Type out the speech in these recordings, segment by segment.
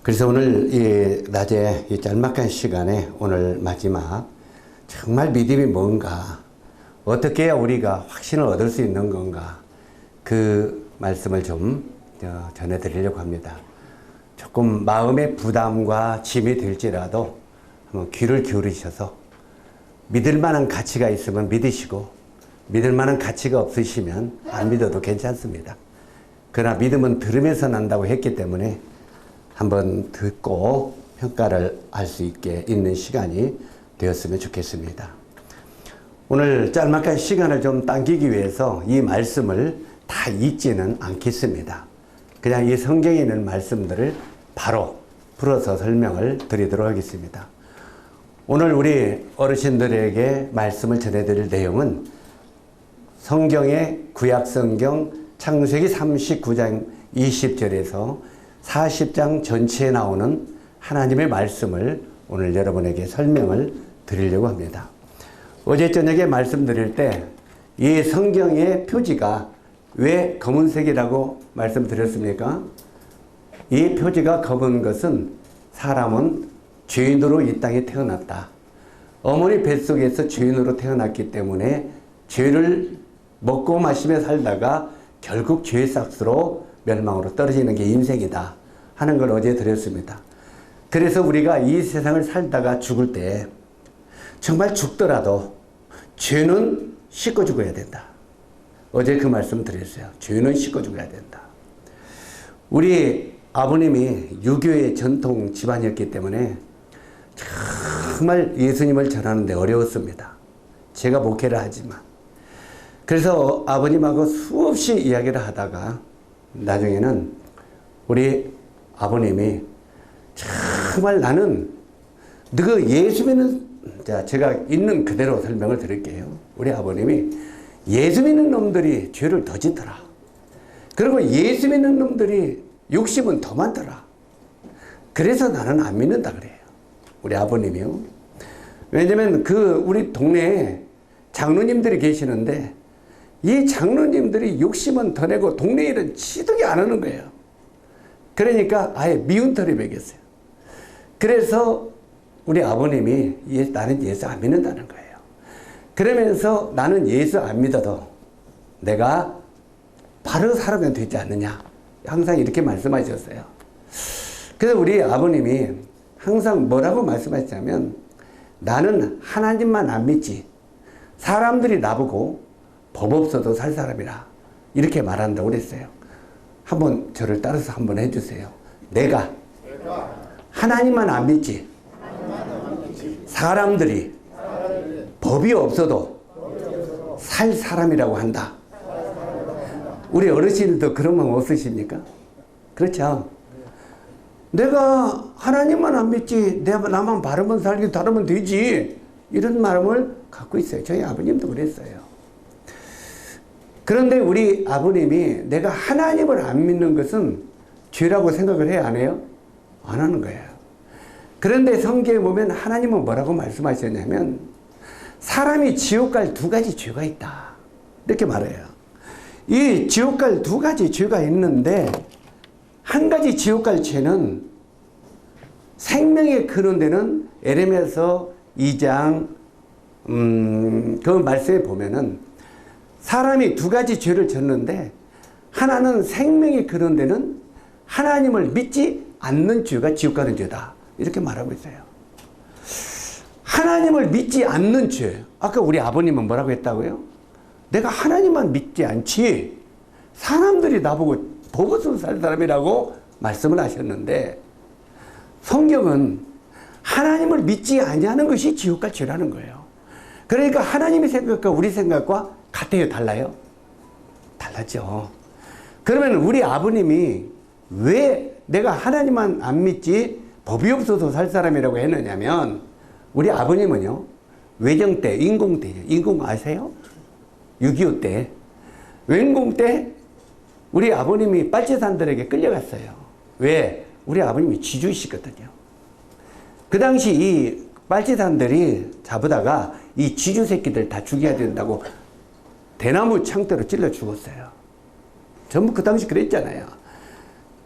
그래서 오늘 이 낮에 이 짤막한 시간에 오늘 마지막 정말 믿음이 뭔가, 어떻게 해야 우리가 확신을 얻을 수 있는 건가, 그 말씀을 좀 전해드리려고 합니다. 조금 마음의 부담과 짐이 될지라도 한번 귀를 기울이셔서 믿을 만한 가치가 있으면 믿으시고 믿을 만한 가치가 없으시면 안 믿어도 괜찮습니다. 그러나 믿음은 들으면서 난다고 했기 때문에 한번 듣고 평가를 할 수 있게 있는 시간이 되었으면 좋겠습니다. 오늘 짤막한 시간을 좀 당기기 위해서 이 말씀을 다 읽지는 않겠습니다. 그냥 이 성경에 있는 말씀들을 바로 풀어서 설명을 드리도록 하겠습니다. 오늘 우리 어르신들에게 말씀을 전해드릴 내용은 성경의 구약성경 창세기 39장 20절에서 40장 전체에 나오는 하나님의 말씀을 오늘 여러분에게 설명을 드리려고 합니다. 어제 저녁에 말씀드릴 때 이 성경의 표지가 왜 검은색이라고 말씀드렸습니까? 이 표지가 검은 것은 사람은 죄인으로 이 땅에 태어났다. 어머니 뱃속에서 죄인으로 태어났기 때문에 죄를 먹고 마시며 살다가 결국 죄의 삭스로 멸망으로 떨어지는 게 인생이다 하는 걸 어제 드렸습니다. 그래서 우리가 이 세상을 살다가 죽을 때 정말 죽더라도 죄는 씻고 죽어야 된다. 어제 그 말씀 드렸어요. 죄는 씻고 죽어야 된다. 우리 아버님이 유교의 전통 집안이었기 때문에 정말 예수님을 전하는데 어려웠습니다. 제가 목회를 하지만. 그래서 아버님하고 수없이 이야기를 하다가 나중에는 우리 아버님이 정말 나는 너가 예수 믿는, 제가 있는 그대로 설명을 드릴게요. 우리 아버님이 예수 믿는 놈들이 죄를 더 짓더라. 그리고 예수 믿는 놈들이 욕심은 더 많더라. 그래서 나는 안 믿는다 그래요. 우리 아버님이요. 왜냐면 우리 동네에 장로님들이 계시는데 이 장로님들이 욕심은 더 내고 동네 일은 지독이 안 하는 거예요. 그러니까 아예 미운 털이 먹였어요. 그래서 우리 아버님이 나는 예수 안 믿는다는 거예요. 그러면서 나는 예수 안 믿어도 내가 바로 살아면 되지 않느냐. 항상 이렇게 말씀하셨어요. 그래서 우리 아버님이 항상 뭐라고 말씀하셨냐면 나는 하나님만 안 믿지 사람들이 나보고 법 없어도 살 사람이라 이렇게 말한다고 그랬어요. 한번 저를 따라서 한번 해주세요. 내가 하나님만 안 믿지 사람들이 법이 없어도 살 사람이라고 한다. 우리 어르신들도 그런 마음 없으십니까? 그렇죠? 내가 하나님만 안 믿지 나만 바르면 살기 다르면 되지 이런 마음을 갖고 있어요. 저희 아버님도 그랬어요. 그런데 우리 아버님이 내가 하나님을 안 믿는 것은 죄라고 생각을 해야 안 해요? 안 하는 거예요. 그런데 성경에 보면 하나님은 뭐라고 말씀하셨냐면 사람이 지옥 갈 두 가지 죄가 있다. 이렇게 말해요. 이 지옥 갈 두 가지 죄가 있는데 한 가지 지옥 갈 죄는 생명의 근원 되는 에레미야서 2장 그 말씀에 보면은 사람이 두 가지 죄를 졌는데 하나는 생명의 근원 되는 하나님을 믿지 않는 죄가 지옥 가는 죄다. 이렇게 말하고 있어요. 하나님을 믿지 않는 죄. 아까 우리 아버님은 뭐라고 했다고요? 내가 하나님만 믿지 않지 사람들이 나보고 법 없으면 살 사람이라고 말씀을 하셨는데 성경은 하나님을 믿지 아니하는 것이 지옥 갈 죄라는 거예요. 그러니까 하나님의 생각과 우리 생각과 같아요? 달라요? 달랐죠. 그러면 우리 아버님이 왜 내가 하나님만 안 믿지 법이 없어서 살 사람이라고 했느냐면 우리 아버님은요 외정 때 인공 때죠. 인공 아세요? 6.25 때 wen공 때 우리 아버님이 빨치산들에게 끌려갔어요. 왜? 우리 아버님이 지주이시거든요. 그 당시 이 빨치산들이 잡으다가 이 지주 새끼들 다 죽여야 된다고 대나무 창대로 찔러 죽었어요. 전부 그 당시 그랬잖아요.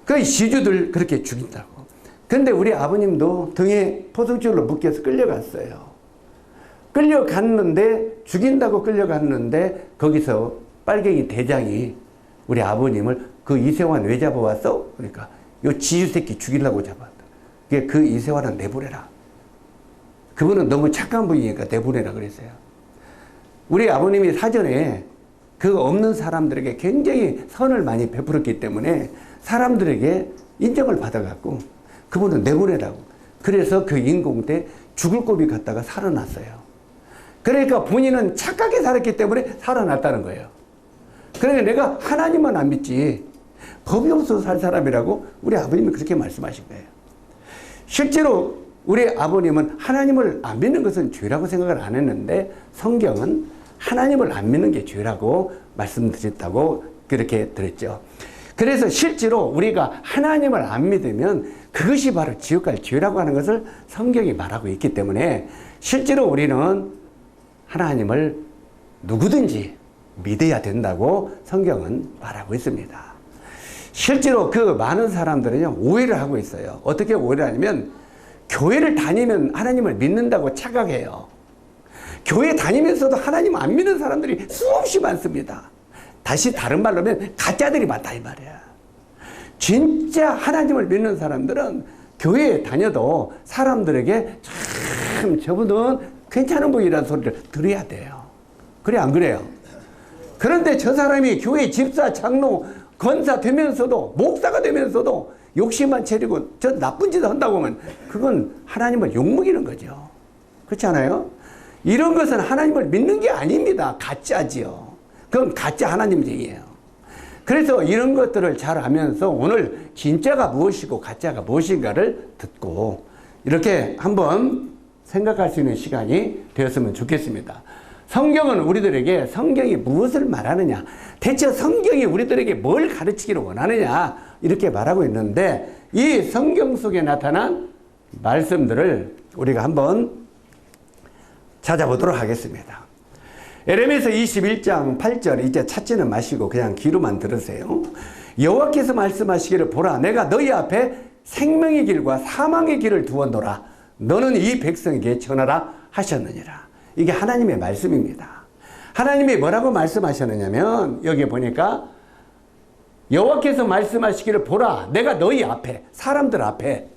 그 지주들 그렇게 죽인다고. 근데 우리 아버님도 등에 포승줄로 묶여서 끌려갔어요. 끌려갔는데, 죽인다고 끌려갔는데, 거기서 빨갱이 대장이 우리 아버님을 그 이세환 왜 잡아왔어? 그러니까, 요 지유 새끼 죽이려고 잡았다. 그 이세환은 내보내라. 그분은 너무 착한 분이니까 내보내라 그랬어요. 우리 아버님이 사전에 그 없는 사람들에게 굉장히 선을 많이 베풀었기 때문에 사람들에게 인정을 받아갖고 그분은 내보내라고. 그래서 그 인공 때 죽을 고비 갔다가 살아났어요. 그러니까 본인은 착하게 살았기 때문에 살아났다는 거예요. 그러니까 내가 하나님만 안 믿지 법이 없어서 살 사람이라고 우리 아버님이 그렇게 말씀하신 거예요. 실제로 우리 아버님은 하나님을 안 믿는 것은 죄라고 생각을 안 했는데 성경은 하나님을 안 믿는 게 죄라고 말씀드렸다고 그렇게 들었죠. 그래서 실제로 우리가 하나님을 안 믿으면 그것이 바로 지옥 갈 죄라고 하는 것을 성경이 말하고 있기 때문에 실제로 우리는 하나님을 누구든지 믿어야 된다고 성경은 말하고 있습니다. 실제로 그 많은 사람들은요, 오해를 하고 있어요. 어떻게 오해를 하냐면, 교회를 다니면 하나님을 믿는다고 착각해요. 교회 다니면서도 하나님 안 믿는 사람들이 수없이 많습니다. 다시 다른 말로 하면 가짜들이 많다 이 말이야. 진짜 하나님을 믿는 사람들은 교회에 다녀도 사람들에게 참 저분은 괜찮은 분이라는 소리를 들어야 돼요. 그래 안 그래요? 그런데 저 사람이 교회 집사, 장로, 권사 되면서도, 목사가 되면서도 욕심만 차리고 저 나쁜 짓을 한다고 하면 그건 하나님을 욕먹이는 거죠. 그렇지 않아요? 이런 것은 하나님을 믿는 게 아닙니다. 가짜지요. 그건 가짜 하나님쟁이에요. 그래서 이런 것들을 잘 알면서 오늘 진짜가 무엇이고 가짜가 무엇인가를 듣고 이렇게 한번 생각할 수 있는 시간이 되었으면 좋겠습니다. 성경은 우리들에게 성경이 무엇을 말하느냐, 대체 성경이 우리들에게 뭘 가르치기를 원하느냐 이렇게 말하고 있는데 이 성경 속에 나타난 말씀들을 우리가 한번 찾아보도록 하겠습니다. 에레미야서 21장 8절 이제 찾지는 마시고 그냥 귀로만 들으세요. 여호와께서 말씀하시기를 보라 내가 너희 앞에 생명의 길과 사망의 길을 두었노라 너는 이 백성에게 전하라 하셨느니라. 이게 하나님의 말씀입니다. 하나님이 뭐라고 말씀하셨느냐면 여기 보니까 여호와께서 말씀하시기를 보라 내가 너희 앞에 사람들 앞에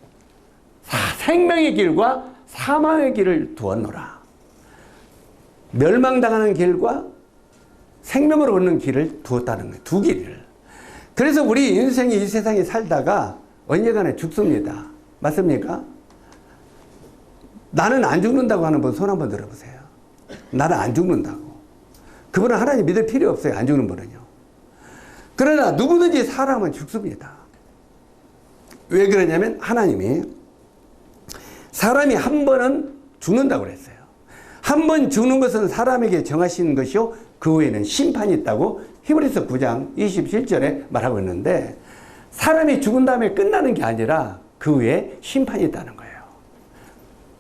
생명의 길과 사망의 길을 두었노라. 멸망당하는 길과 생명을 얻는 길을 두었다는 거예요. 두 길을. 그래서 우리 인생이 이 세상에 살다가 언젠가는 죽습니다. 맞습니까? 나는 안 죽는다고 하는 분 손 한번 들어보세요. 나는 안 죽는다고. 그분은 하나님 믿을 필요 없어요. 안 죽는 분은요. 그러나 누구든지 사람은 죽습니다. 왜 그러냐면 하나님이 사람이 한 번은 죽는다고 그랬어요. 한 번 죽는 것은 사람에게 정하신 것이요 그 후에는 심판이 있다고 히브리서 9장 27절에 말하고 있는데 사람이 죽은 다음에 끝나는 게 아니라 그 후에 심판이 있다는 거예요.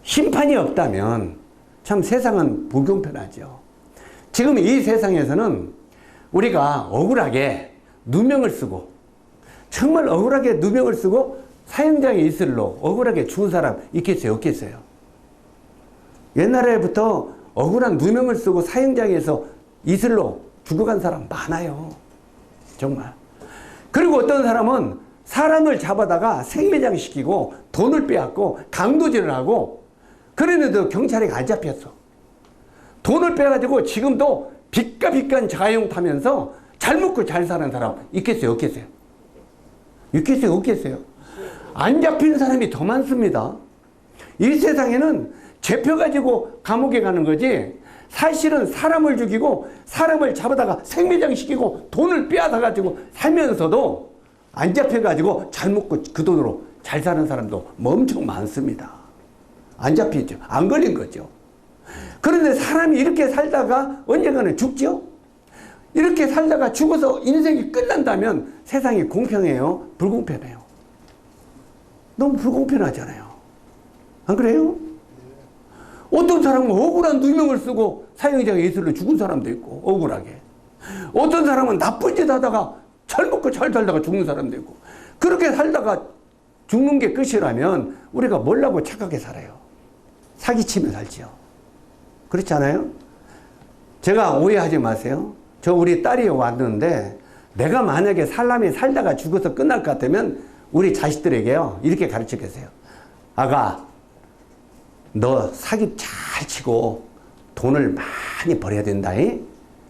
심판이 없다면 참 세상은 불공평하죠. 지금 이 세상에서는 우리가 억울하게 누명을 쓰고 정말 억울하게 누명을 쓰고 사형장에 있을로 억울하게 죽은 사람 있겠어요? 없겠어요? 옛날에부터 억울한 누명을 쓰고 사형장에서 이슬로 죽어간 사람 많아요. 정말. 그리고 어떤 사람은 사람을 잡아다가 생매장 시키고 돈을 빼앗고 강도질을 하고 그랬는데도 경찰에 안 잡혔어. 돈을 빼가지고 지금도 빚가빚간 자가용 타면서 잘 먹고 잘 사는 사람 있겠어요? 없겠어요? 있겠어요? 없겠어요? 안 잡힌 사람이 더 많습니다. 이 세상에는 잡혀가지고 감옥에 가는 거지 사실은 사람을 죽이고 사람을 잡아다가 생매장 시키고 돈을 빼앗아가지고 살면서도 안 잡혀가지고 잘 먹고 그 돈으로 잘 사는 사람도 엄청 많습니다. 안 잡히죠. 안 걸린 거죠. 그런데 사람이 이렇게 살다가 언젠가는 죽죠. 이렇게 살다가 죽어서 인생이 끝난다면 세상이 공평해요? 불공평해요? 너무 불공평하잖아요. 안 그래요? 어떤 사람은 억울한 누명을 쓰고 사형장에 있을로 죽은 사람도 있고 억울하게. 어떤 사람은 나쁜 짓 하다가 잘 먹고 잘 살다가 죽는 사람도 있고 그렇게 살다가 죽는 게 끝이라면 우리가 뭘라고 착하게 살아요? 사기치며 살지요. 그렇지 않아요? 제가 오해하지 마세요. 저 우리 딸이 왔는데 내가 만약에 사람이 살다가 죽어서 끝날 것 같으면 우리 자식들에게요 이렇게 가르쳐 계세요. 아가, 너 사기 잘 치고 돈을 많이 벌어야 된다.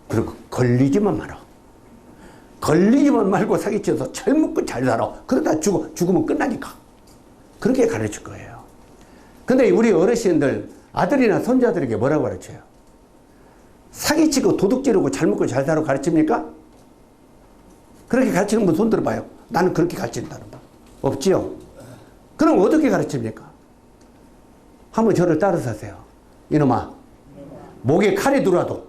그리고 걸리지만 말아. 걸리지만 말고 사기쳐서 잘 먹고 잘 살아. 그러다 죽으면 끝나니까. 그렇게 가르칠 거예요. 근데 우리 어르신들 아들이나 손자들에게 뭐라고 가르쳐요? 사기치고 도둑질하고 잘 먹고 잘 살아 가르칩니까? 그렇게 가르치는 분 손 들어봐요. 나는 그렇게 가르친다는 분. 없지요? 그럼 어떻게 가르칩니까? 한번 저를 따라서 하세요. 이놈아, 목에 칼이 들어와도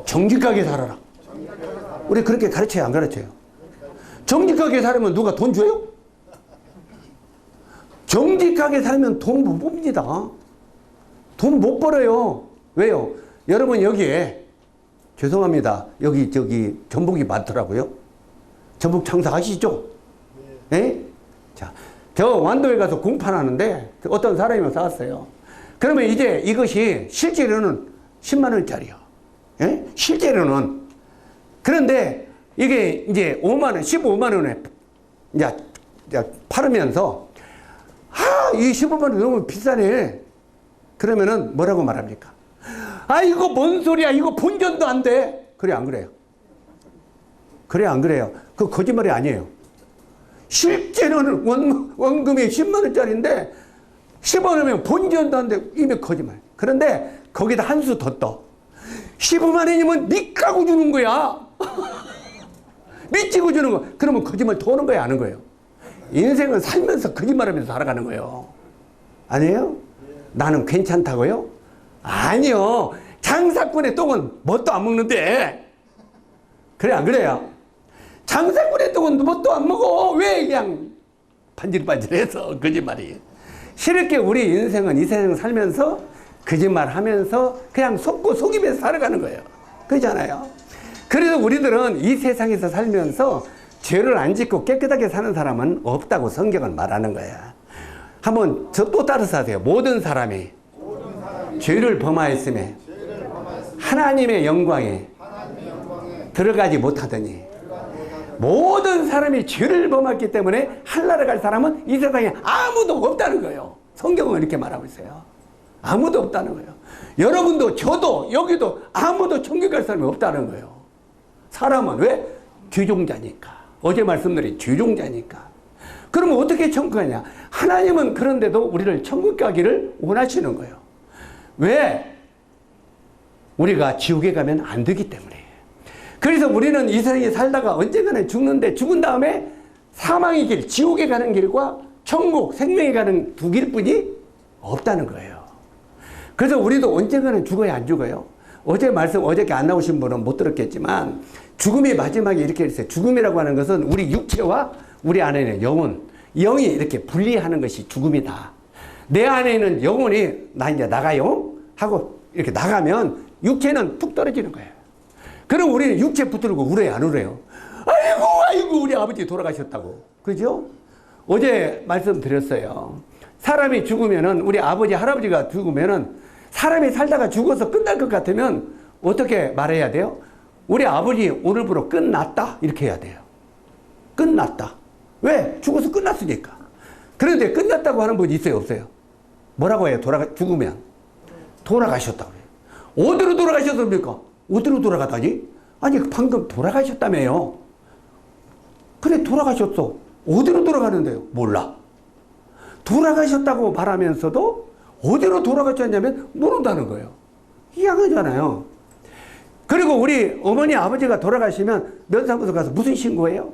정직하게 살아라. 우리 그렇게 가르쳐요, 안 가르쳐요? 정직하게 살면 누가 돈 줘요? 정직하게 살면 돈 못 봅니다. 돈 못 벌어요. 왜요? 여러분 여기에 죄송합니다. 여기 전복이 많더라고요. 전복 장사 아시죠? 네? 자, 저 완도에 가서 공판하는데 어떤 사람이 사왔어요. 그러면 이제 이것이 실제로는 10만 원짜리요. 예? 실제로는. 그런데 이게 이제 5만 원, 15만 원에 이제 팔으면서 이 15만 원 너무 비싸네. 그러면은 뭐라고 말합니까? 이거 뭔 소리야? 이거 본전도 안 돼. 그래, 안 그래요? 그래, 안 그래요? 그 거짓말이 아니에요. 실제로는 원금이 10만 원짜리인데 10원이면 본전도 안 돼. 이게 거짓말. 그런데 거기다 한 수 더 떠. 15만 원이면 니까고 주는 거야. 미치고 주는 거. 그러면 거짓말 더 하는 거야, 안 하는 거예요? 인생은 살면서 거짓말하면서 살아가는 거예요. 아니에요? 나는 괜찮다고요? 아니요. 장사꾼의 똥은 뭣도 안 먹는데. 그래, 안 그래요? 장사꾼의 똥은 뭣도 안 먹어. 왜 그냥 반질반질해서 거짓말이. 실게 우리 인생은 이 세상 살면서 거짓말하면서 그냥 속고 속이면서 살아가는 거예요. 그렇잖아요. 그래서 우리들은 이 세상에서 살면서 죄를 안 짓고 깨끗하게 사는 사람은 없다고 성경은 말하는 거야. 한번 저 또 따라서 하세요. 모든 사람이 죄를 범하였음에 하나님의 영광에 들어가지 못하더니 모든 사람이 죄를 범했기 때문에 하늘나라 갈 사람은 이 세상에 아무도 없다는 거예요. 성경은 이렇게 말하고 있어요. 아무도 없다는 거예요. 여러분도 저도 여기도 아무도 천국 갈 사람이 없다는 거예요. 사람은 왜? 죄종자니까. 어제 말씀드린 죄종자니까. 그러면 어떻게 천국 가냐? 하나님은 그런데도 우리를 천국 가기를 원하시는 거예요. 왜? 우리가 지옥에 가면 안 되기 때문에. 그래서 우리는 이 세상에 살다가 언젠가는 죽는데 죽은 다음에 사망의 길, 지옥에 가는 길과 천국, 생명에 가는 두 길뿐이 없다는 거예요. 그래서 우리도 언젠가는 죽어야 안 죽어요? 어제 말씀, 어저께 안 나오신 분은 못 들었겠지만 죽음이 마지막에 이렇게 있어요. 죽음이라고 하는 것은 우리 육체와 우리 안에 있는 영혼, 영이 이렇게 분리하는 것이 죽음이다. 내 안에 있는 영혼이 나 이제 나가요 하고 이렇게 나가면 육체는 툭 떨어지는 거예요. 그럼 우리는 육체 붙들고 울어요, 안 울어요? 아이고 우리 아버지 돌아가셨다고. 그죠? 어제 말씀드렸어요. 사람이 죽으면은, 우리 아버지 할아버지가 죽으면은 사람이 살다가 죽어서 끝날 것 같으면 어떻게 말해야 돼요? 우리 아버지 오늘부로 끝났다 이렇게 해야 돼요. 끝났다. 왜? 죽어서 끝났으니까. 그런데 끝났다고 하는 분이 있어요, 없어요? 뭐라고 해요? 죽으면 돌아가셨다고 해요. 어디로 돌아가셨습니까? 어디로 돌아가다니? 아니 방금 돌아가셨다며요. 그래, 돌아가셨어. 어디로 돌아가는데요? 몰라. 돌아가셨다고 말하면서도 어디로 돌아가셨냐면 모른다는 거예요. 이상하잖아요. 그리고 우리 어머니 아버지가 돌아가시면 면사무소 가서 무슨 신고해요?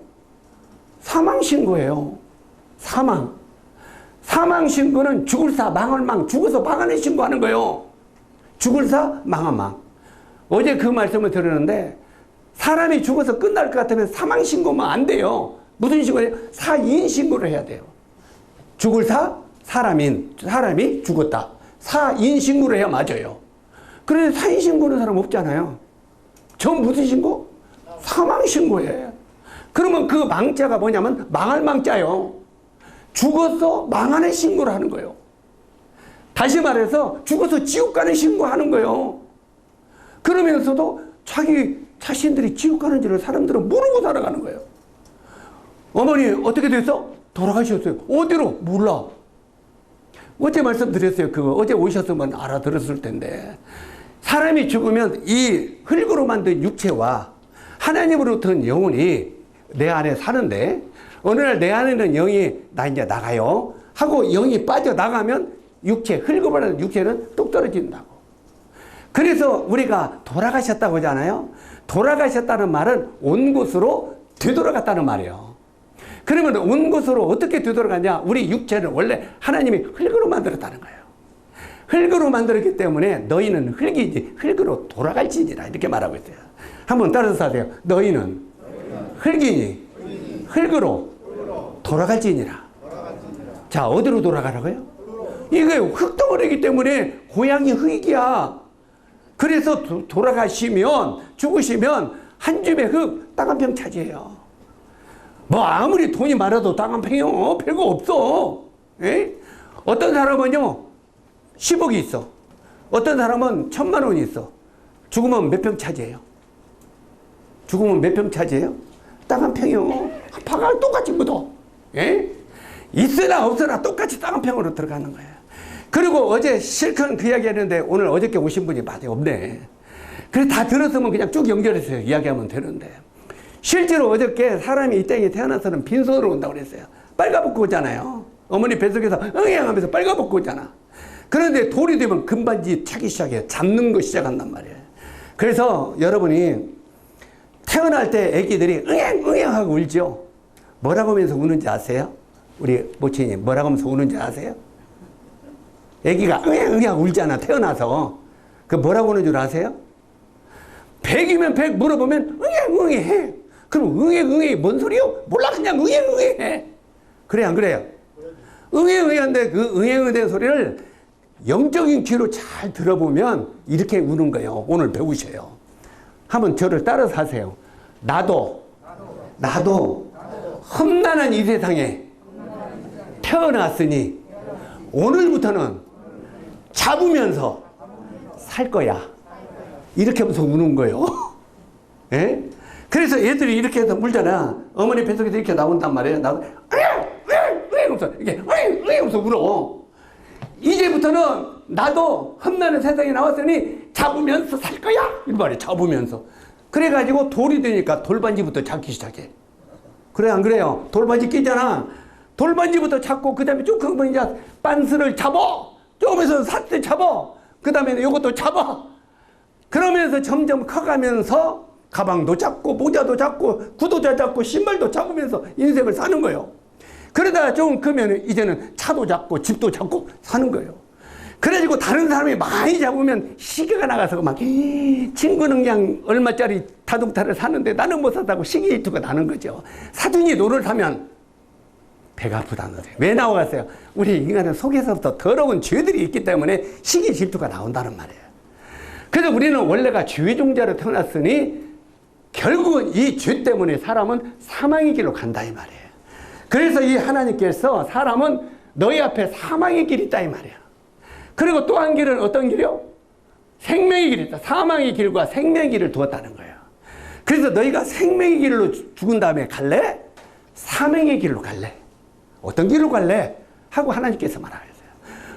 사망 신고해요. 사망. 사망 신고는 죽을 사 망할 망, 죽어서 망하는 신고하는 거예요. 죽을 사 망할 망. 어제 그 말씀을 들었는데 사람이 죽어서 끝날 것 같으면 사망 신고면 안 돼요. 무슨 신고예요? 사인 신고를 해야 돼요. 죽을 사 사람이 죽었다. 사인 신고를 해야 맞아요. 그런데 사인 신고는 사람 없잖아요. 전 무슨 신고? 사망 신고예요. 그러면 그 망자가 뭐냐면 망할 망자요. 죽어서 망하는 신고를 하는 거예요. 다시 말해서 죽어서 지옥 가는 신고하는 거예요. 그러면서도 자기 자신들이 지옥 가는 줄을 사람들은 모르고 살아가는 거예요. 어머니 어떻게 됐어? 돌아가셨어요. 어디로? 몰라. 어제 말씀드렸어요. 그거 어제 오셨으면 알아들었을 텐데, 사람이 죽으면 이 흙으로 만든 육체와 하나님으로부터는 영혼이 내 안에 사는데, 어느 날 내 안에는 영이 나 이제 나가요 하고 영이 빠져나가면 육체, 흙으로 만든 육체는 뚝 떨어진다고. 그래서 우리가 돌아가셨다고 하잖아요. 돌아가셨다는 말은 온 곳으로 되돌아갔다는 말이에요. 그러면 온 곳으로 어떻게 되돌아가냐? 우리 육체는 원래 하나님이 흙으로 만들었다는 거예요. 흙으로 만들었기 때문에 너희는 흙이지 흙으로 돌아갈지니라, 이렇게 말하고 있어요. 한번 따라서 하세요. 너희는 흙이니 흙으로 돌아갈지니라. 자, 어디로 돌아가라고요? 이게 흙덩어리이기 때문에 고향이 흙이야. 그래서 돌아가시면, 죽으시면 한 줌의 흙, 땅 한 평 차지해요. 뭐 아무리 돈이 많아도 땅 한 평이요 별거 없어. 에? 어떤 사람은요 10억이 있어. 어떤 사람은 1000만 원이 있어. 죽으면 몇 평 차지해요? 죽으면 몇 평 차지해요? 땅 한 평이요. 파가 똑같이 묻어. 에? 있으나 없으나 똑같이 땅 한 평으로 들어가는 거예요. 그리고 어제 실컷 그 이야기 했는데 오늘 어저께 오신 분이 많이 없네. 그래서 다 들었으면 그냥 쭉 연결해서 이야기하면 되는데, 실제로 어저께 사람이 이 땅에 태어나서는 빈손으로 온다고 그랬어요. 빨가벗고 오잖아요. 어머니 뱃속에서 응애하면서 빨가벗고 오잖아. 그런데 돌이 되면 금반지 차기 시작해요. 잡는 거 시작한단 말이에요. 그래서 여러분이 태어날 때 애기들이 응애하고 울죠. 뭐라고 하면서 우는지 아세요? 우리 모친이 뭐라고 하면서 우는지 아세요? 애기가 응애하고 울잖아, 태어나서. 그 뭐라고 우는 줄 아세요? 100이면 100 물어보면 응애 그럼 응애 뭔 소리요? 몰라, 그냥 응애 해. 그래 안 그래요? 응애한데 그 응애 소리를 영적인 귀로 잘 들어보면 이렇게 우는 거예요. 오늘 배우셔요. 한번 저를 따라서 하세요. 나도 험난한 이 세상에 태어났으니 오늘부터는 잡으면서 살 거야. 이렇게 하면서 우는 거예요. 예? 그래서 애들이 이렇게 해서 물잖아. 어머니 뱃속에서 이렇게 나온단 말이에요. 나도 이렇게 하면서 울어. 이제부터는 나도 험난한 세상에 나왔으니 잡으면서 살 거야. 이 말이에요. 잡으면서. 그래가지고 돌이 되니까 돌반지부터 잡기 시작해. 그래 안 그래요? 돌반지 끼잖아. 돌반지부터 잡고 그 다음에 쭉 그러면 이제 빤스를 잡아. 조금해서 삿대 잡아. 그 다음에는 요것도 잡아. 그러면서 점점 커가면서 가방도 잡고 모자도 잡고 구두도 잡고 신발도 잡으면서 인생을 사는 거예요. 그러다가 좀 크면 이제는 차도 잡고 집도 잡고 사는 거예요. 그래가지고 다른 사람이 많이 잡으면 시계가 나가서 막 친구는 그냥 얼마짜리 자동차를 사는데 나는 못 샀다고 시기 질투가 나는 거죠. 사돈이 노를 사면 배가 아프다는 거예요. 왜 나와갔어요? 우리 인간은 속에서부터 더러운 죄들이 있기 때문에 시기 질투가 나온다는 말이에요. 그래서 우리는 원래가 죄의 종자로 태어났으니 결국은 이 죄 때문에 사람은 사망의 길로 간다 이 말이에요. 그래서 이 하나님께서 사람은 너희 앞에 사망의 길이 있다 이 말이에요. 그리고 또 한 길은 어떤 길이요? 생명의 길이 있다. 사망의 길과 생명의 길을 두었다는 거예요. 그래서 너희가 생명의 길로 죽은 다음에 갈래? 사망의 길로 갈래? 어떤 길로 갈래? 하고 하나님께서 말하셨어요.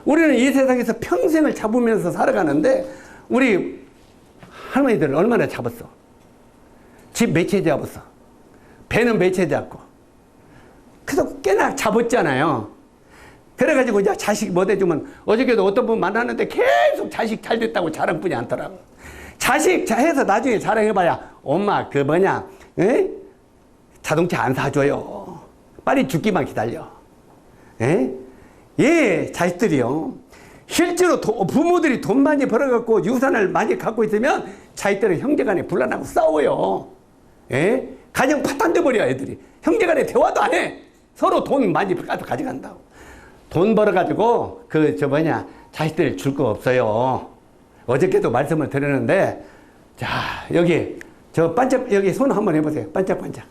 우리는 이 세상에서 평생을 잡으면서 살아가는데 우리 할머니들은 얼마나 잡았어? 집 몇 채 잡았어? 배는 몇 채 잡고? 그래서 꽤나 잡았잖아요. 그래가지고 이제 자식 못 해주면 어저께도 어떤 분 만났는데 계속 자식 잘 됐다고 자랑뿐이 않더라고. 자식 해서 나중에 자랑해봐야 엄마 그 뭐냐 에? 자동차 안 사줘요. 빨리 죽기만 기다려. 에? 예, 자식들이요. 실제로 부모들이 돈 많이 벌어갖고 유산을 많이 갖고 있으면 자식들은 형제간에 분란하고 싸워요. 에? 가정 파탄돼 버려 애들이. 형제간에 대화도 안 해. 서로 돈 많이 가져간다고. 돈 벌어가지고 자식들 줄 거 없어요. 어저께도 말씀을 드렸는데 자 여기 저 반짝 여기 손 한번 해보세요. 반짝반짝.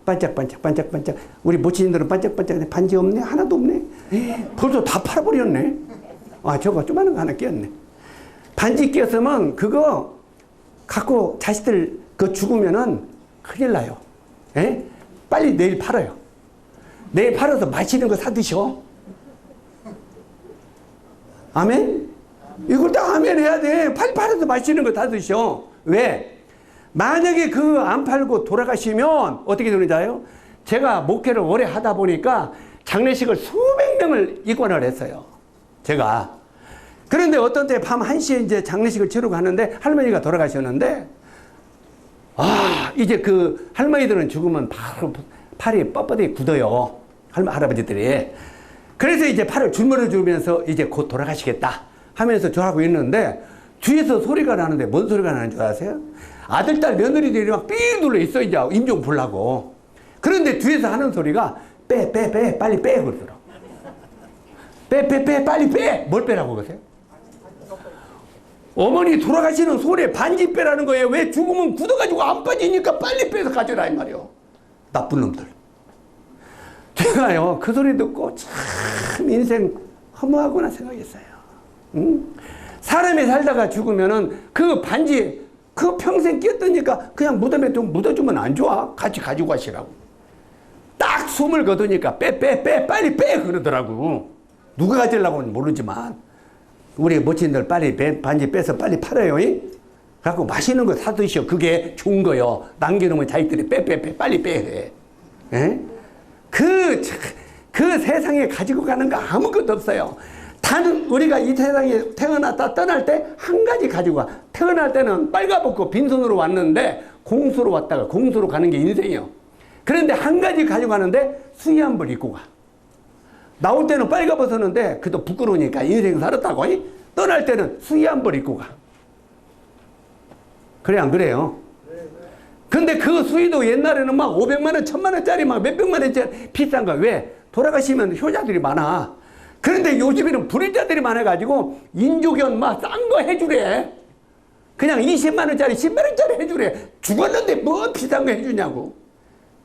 반짝반짝 반짝반짝. 우리 모친님들은 반짝반짝 반지 없네? 하나도 없네? 벌써 다 팔아버렸네. 아, 저거 조그마한 거 하나 끼었네. 반지 끼었으면 그거 갖고 자식들 그 죽으면은 큰일 나요. 에? 빨리 내일 팔아요. 내일 팔아서 맛있는 거 사 드셔. 아멘? 이걸 다 아멘 해야 돼. 빨리 팔아서 맛있는 거 다 드셔. 왜? 만약에 그 안 팔고 돌아가시면 어떻게 되는지 알아요? 제가 목회를 오래 하다 보니까 장례식을 수백 명을 입관을 했어요. 제가. 그런데 어떤 때 밤 1시에 이제 장례식을 치러 가는데 할머니가 돌아가셨는데, 아, 이제 그 할머니들은 죽으면 바로 팔이 뻣뻣하게 굳어요. 할아버지들이. 그래서 이제 팔을 줄머려 주면서 이제 곧 돌아가시겠다 하면서 저하고 있는데, 뒤에서 소리가 나는데 뭔 소리가 나는 줄 아세요? 아들, 딸, 며느리들이 막 삐 눌러 있어, 이제 임종 보려고. 그런데 뒤에서 하는 소리가 빼, 빨리 빼, 그러더라. 빼, 빨리 빼. 뭘 빼라고 그러세요? 어머니 돌아가시는 손에 반지 빼라는 거예요. 왜? 죽으면 굳어가지고 안 빠지니까 빨리 빼서 가져라, 이 말이요. 나쁜 놈들. 제가요, 그 소리 듣고 참 인생 허무하구나 생각했어요. 응? 사람이 살다가 죽으면은 그 반지, 그 평생 끼었더니까 그냥 무덤에 좀 묻어주면 안 좋아? 같이 가지고 가시라고. 딱 숨을 거두니까 빼, 빨리 빼, 그러더라고. 누가 가지려고는 모르지만. 우리 모친들 빨리 반지 빼서 빨리 팔아요. 갖고 맛있는 거 사 드셔. 그게 좋은 거요. 남겨놓으면 자기들이 빼, 빨리 빼. 예? 그 세상에 가지고 가는 거 아무것도 없어요. 단 우리가 이 세상에 태어났다 떠날 때 한 가지 가지고 가. 태어날 때는 빨가벗고 빈손으로 왔는데 공수로 왔다가 공수로 가는 게 인생이요. 그런데 한 가지 가지고 가는데 수의 한 벌 입고 가. 나올 때는 빨가벗었는데 그래도 부끄러우니까 인생 살았다고. 떠날 때는 수의 한 벌 입고 가. 그래 안 그래요? 근데 그 수의도 옛날에는 막 500만 원, 1000만 원짜리 막 몇백만 원짜리 비싼 거. 왜? 돌아가시면 효자들이 많아. 그런데 요즘에는 불효자들이 많아가지고 인조견 막 싼 거 해주래. 그냥 20만 원짜리, 10만 원짜리 해주래. 죽었는데 뭐 비싼 거 해주냐고.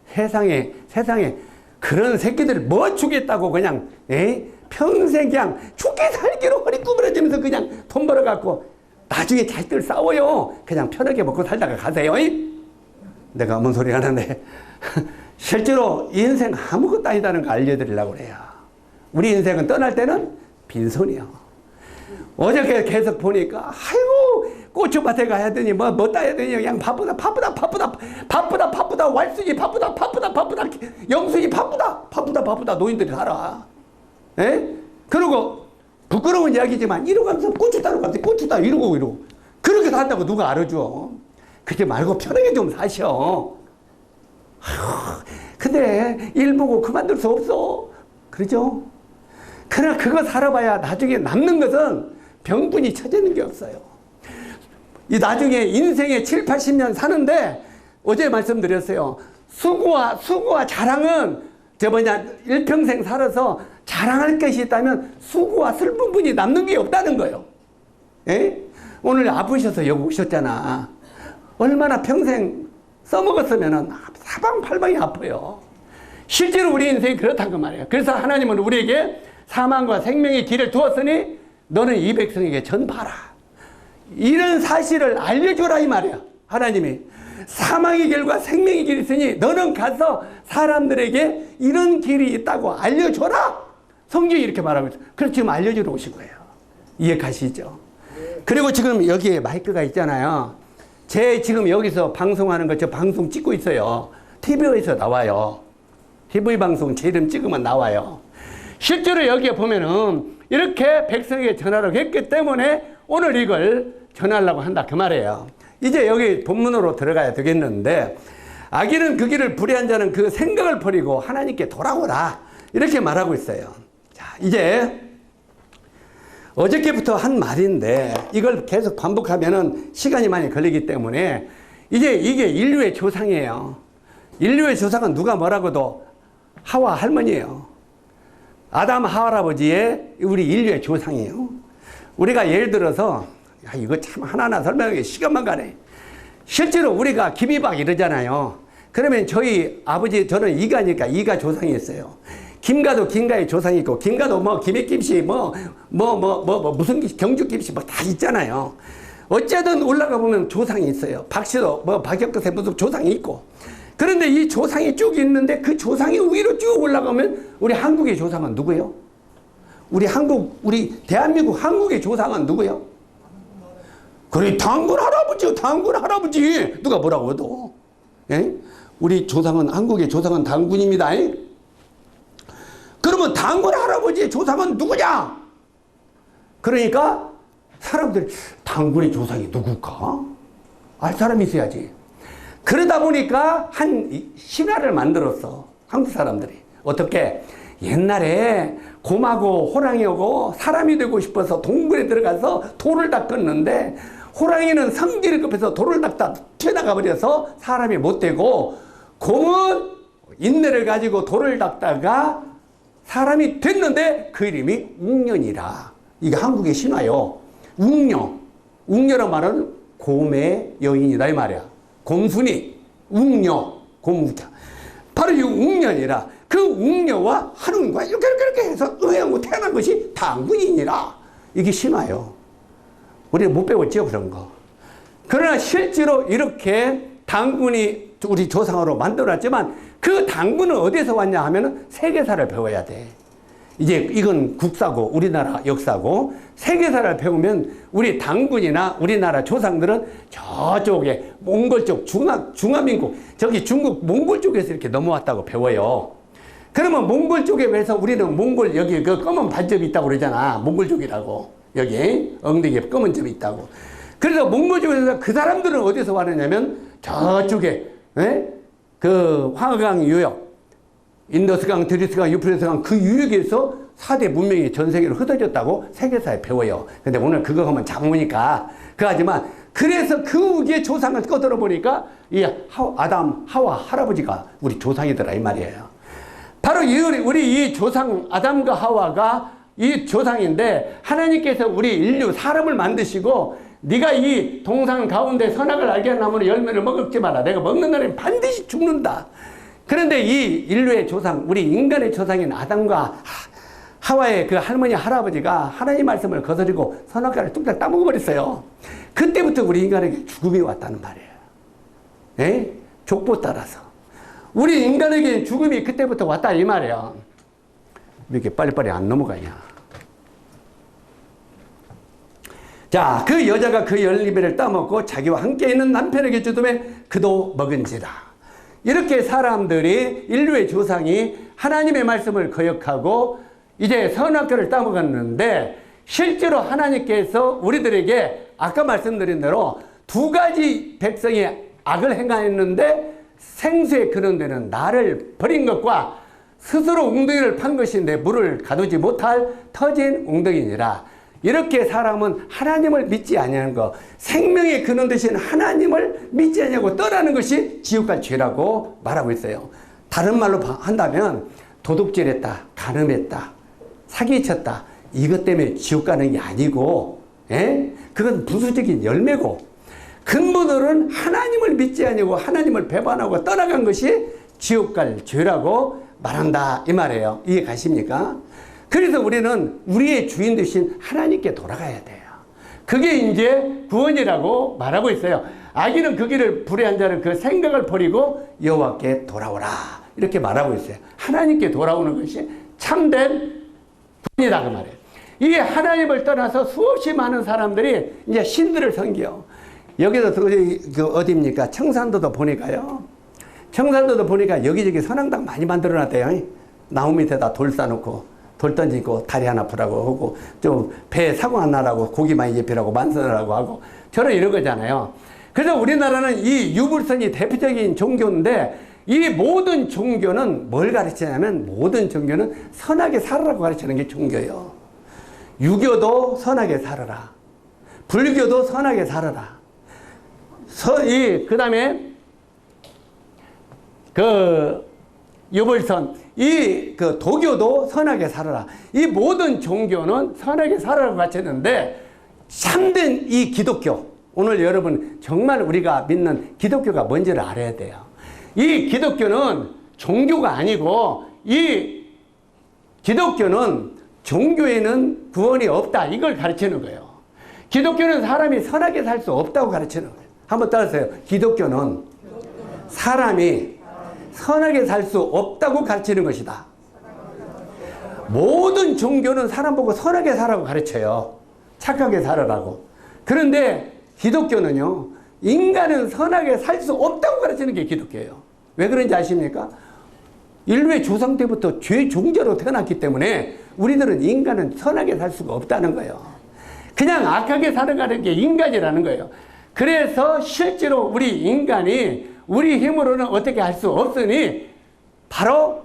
세상에 그런 새끼들 뭐 주겠다고 그냥 평생 그냥 죽게 살기로 허리 구부러지면서 그냥 돈 벌어갖고 나중에 자식들 싸워요. 그냥 편하게 먹고 살다가 가세요. 내가 뭔 소리 하는데 실제로 인생 아무것도 아니다는 거 알려드리려고 그래요. 우리 인생은 떠날 때는 빈손이요. 어저께 계속 보니까 아이고 고추밭에 가야 되니 뭐 따야 되니 그냥 바쁘다 왈순이 바쁘다 영순이 바쁘다 노인들이 살아. 에? 그리고 부끄러운 이야기지만 이러고 가면서 고추 따러 가면서 고추 따 이러고 그렇게 산다고 누가 알아줘. 그러지 말고 편하게 좀 사셔. 근데 일 보고 그만둘 수 없어. 그러죠? 그러나 그거 살아봐야 나중에 남는 것은 병분이 쳐지는 게 없어요. 이 나중에 인생에 7, 80년 사는데 어제 말씀드렸어요. 수고와 자랑은 일평생 살아서 자랑할 것이 있다면 수고와 슬픈 분이 남는 게 없다는 거예요. 에? 오늘 아프셔서 여기 오셨잖아. 얼마나 평생 써먹었으면 사방팔방이 아파요. 실제로 우리 인생이 그렇다는 말이에요. 그래서 하나님은 우리에게 사망과 생명의 길을 두었으니 너는 이 백성에게 전파라. 이런 사실을 알려주라 이 말이야. 하나님이 사망의 길과 생명의 길이 있으니 너는 가서 사람들에게 이런 길이 있다고 알려줘라. 성경이 이렇게 말하고 있어요. 그래서 지금 알려주러 오신 거예요. 이해 가시죠? 그리고 지금 여기에 마이크가 있잖아요. 제 지금 여기서 방송하는 거 저 방송 찍고 있어요. TV에서 나와요. TV 방송 제 이름 찍으면 나와요. 실제로 여기에 보면은 이렇게 백성에게 전하라고 했기 때문에 오늘 이걸 전하려고 한다 그 말이에요. 이제 여기 본문으로 들어가야 되겠는데 악인은 그 길을 불의한 자는 그 생각을 버리고 하나님께 돌아오라 이렇게 말하고 있어요. 자, 이제 어저께부터 한 말인데 이걸 계속 반복하면은 시간이 많이 걸리기 때문에 이제 이게 인류의 조상이에요. 인류의 조상은 누가 뭐라고도 하와 할머니예요. 아담 할아버지의 우리 인류의 조상이에요. 우리가 예를 들어서 이거 참 하나하나 설명하기 시간만 가네. 실제로 우리가 기미박 이러잖아요. 그러면 저희 아버지, 저는 이가니까 이가 조상이 있어요. 김가도 김가의 조상이 있고, 김가도 뭐 김해김씨 무슨 경주 김씨 뭐 다 있잖아요. 어쨌든 올라가 보면 조상이 있어요. 박씨도 뭐 박혁거세 무슨 조상이 있고. 그런데 이 조상이 쭉 있는데 그 조상이 위로 쭉 올라가면 우리 한국의 조상은 누구예요? 우리 대한민국 한국의 조상은 누구예요? 그래, 당군 할아버지. 누가 뭐라고 해도. 예? 우리 조상은, 한국의 조상은 당군입니다. 그러면 당군 할아버지의 조상은 누구냐? 그러니까 사람들이 당군의 조상이 누굴까? 알 사람이 있어야지. 그러다 보니까 한 신화를 만들었어. 한국 사람들이. 어떻게? 옛날에 곰하고 호랑이하고 사람이 되고 싶어서 동굴에 들어가서 돌을 닦았는데 호랑이는 성질이 급해서 돌을 닦다 튀어나가 버려서 사람이 못 되고, 곰은 인내를 가지고 돌을 닦다가 사람이 됐는데 그 이름이 웅년이라. 이게 한국의 신화요. 웅녀란 말은 곰의 여인이다 이 말이야. 곰순이, 웅녀, 곰우자. 바로 이 웅년이라. 그 웅녀와 한웅과 이렇게 해서 의하고 태어난 것이 당군이니라. 이게 신화요. 우리는 못 배웠죠, 그런 거. 그러나 실제로 이렇게 당군이 우리 조상으로 만들어놨지만 그 당군은 어디서 왔냐 하면은 세계사를 배워야 돼. 이제 이건 국사고 우리나라 역사고, 세계사를 배우면 우리 당군이나 우리나라 조상들은 저쪽에 몽골 쪽 중화민국, 저기 중국 몽골 쪽에서 이렇게 넘어왔다고 배워요. 그러면 몽골 쪽에 왜서 우리는 몽골 여기 그 검은 반점이 있다고 그러잖아. 몽골 쪽이라고. 여기 엉덩이에 검은 점이 있다고. 그래서 몽골 쪽에서 그 사람들은 어디서 왔느냐면 저쪽에 그 황해강 유역, 인더스강, 드리스강, 유프레스강 그 유역에서 4대 문명이 전 세계로 흩어졌다고 세계사에 배워요. 근데 오늘 그거 하면 장모니까 그거 하지만, 그래서 그 위에 조상을 꺼들어 보니까 이 아담, 하와 할아버지가 우리 조상이더라 이 말이에요. 바로 우리 이 조상 아담과 하와가 이 조상인데, 하나님께서 우리 인류 사람을 만드시고 네가 이 동상 가운데 선악을 알게 한 나무의 열매를 먹지 마라. 내가 먹는 날엔 반드시 죽는다. 그런데 이 인류의 조상, 우리 인간의 조상인 아담과 하와의 그 할머니 할아버지가 하나님 말씀을 거스리고 선악과를 뚝딱 따먹어버렸어요. 그때부터 우리 인간에게 죽음이 왔다는 말이에요. 에? 족보 따라서 우리 인간에게 죽음이 그때부터 왔다 이 말이에요. 이렇게 빨리빨리 안 넘어가냐. 자, 그 여자가 그 열리배를 따먹고 자기와 함께 있는 남편에게 주더매 그도 먹은지라. 이렇게 사람들이, 인류의 조상이 하나님의 말씀을 거역하고 이제 선악과를 따먹었는데, 실제로 하나님께서 우리들에게 아까 말씀드린 대로 두 가지 백성이 악을 행하였는데, 생수에 그런 데는 나를 버린 것과 스스로 웅덩이를 판 것인데 물을 가두지 못할 터진 웅덩이니라. 이렇게 사람은 하나님을 믿지 아니하는 것, 생명의 근원 되신 하나님을 믿지 아니하고 떠나는 것이 지옥 갈 죄라고 말하고 있어요. 다른 말로 한다면 도둑질했다, 간음했다, 사기쳤다, 이것 때문에 지옥 가는 게 아니고, 그건 부수적인 열매고, 근본으로는 하나님을 믿지 아니하고 하나님을 배반하고 떠나간 것이 지옥 갈 죄라고 말한다 이 말이에요. 이해 가십니까? 그래서 우리는 우리의 주인 되신 하나님께 돌아가야 돼요. 그게 이제 구원이라고 말하고 있어요. 악인은 그 길을 불의한 자는 그 생각을 버리고 여호와께 돌아오라 이렇게 말하고 있어요. 하나님께 돌아오는 것이 참된 구원이다 그 말이에요. 이게 하나님을 떠나서 수없이 많은 사람들이 이제 신들을 섬겨. 여기서 그 어디입니까? 청산도도 보니까요. 청산도도 보니까 여기저기 선앙당 많이 만들어 놨대요. 나무 밑에다 돌 쌓아놓고 돌 던지고 다리 하나 푸라고 하고 좀 배 사고 안 나라고 고기 많이 잡히라고 만선하라고 하고 저는 이런 거잖아요. 그래서 우리나라는 이 유불선이 대표적인 종교인데, 이 모든 종교는 뭘 가르치냐면, 모든 종교는 선하게 살아라고 가르치는 게 종교예요. 유교도 선하게 살아라, 불교도 선하게 살아라, 그 다음에 그 유불선, 그 도교도 선하게 살아라. 이 모든 종교는 선하게 살아라고 가르쳤는데, 참된 이 기독교, 오늘 여러분 정말 우리가 믿는 기독교가 뭔지를 알아야 돼요. 이 기독교는 종교가 아니고 이 기독교는 종교에는 구원이 없다. 이걸 가르치는 거예요. 기독교는 사람이 선하게 살 수 없다고 가르치는 거예요. 한번 따라서요. 기독교는 사람이 선하게 살 수 없다고 가르치는 것이다. 모든 종교는 사람 보고 선하게 살라고 가르쳐요. 착하게 살아라고. 그런데 기독교는요, 인간은 선하게 살 수 없다고 가르치는 게 기독교예요. 왜 그런지 아십니까? 인류의 조상 때부터 죄 종자로 태어났기 때문에 우리들은 인간은 선하게 살 수가 없다는 거예요. 그냥 악하게 살아가는 게 인간이라는 거예요. 그래서 실제로 우리 인간이 우리 힘으로는 어떻게 할 수 없으니 바로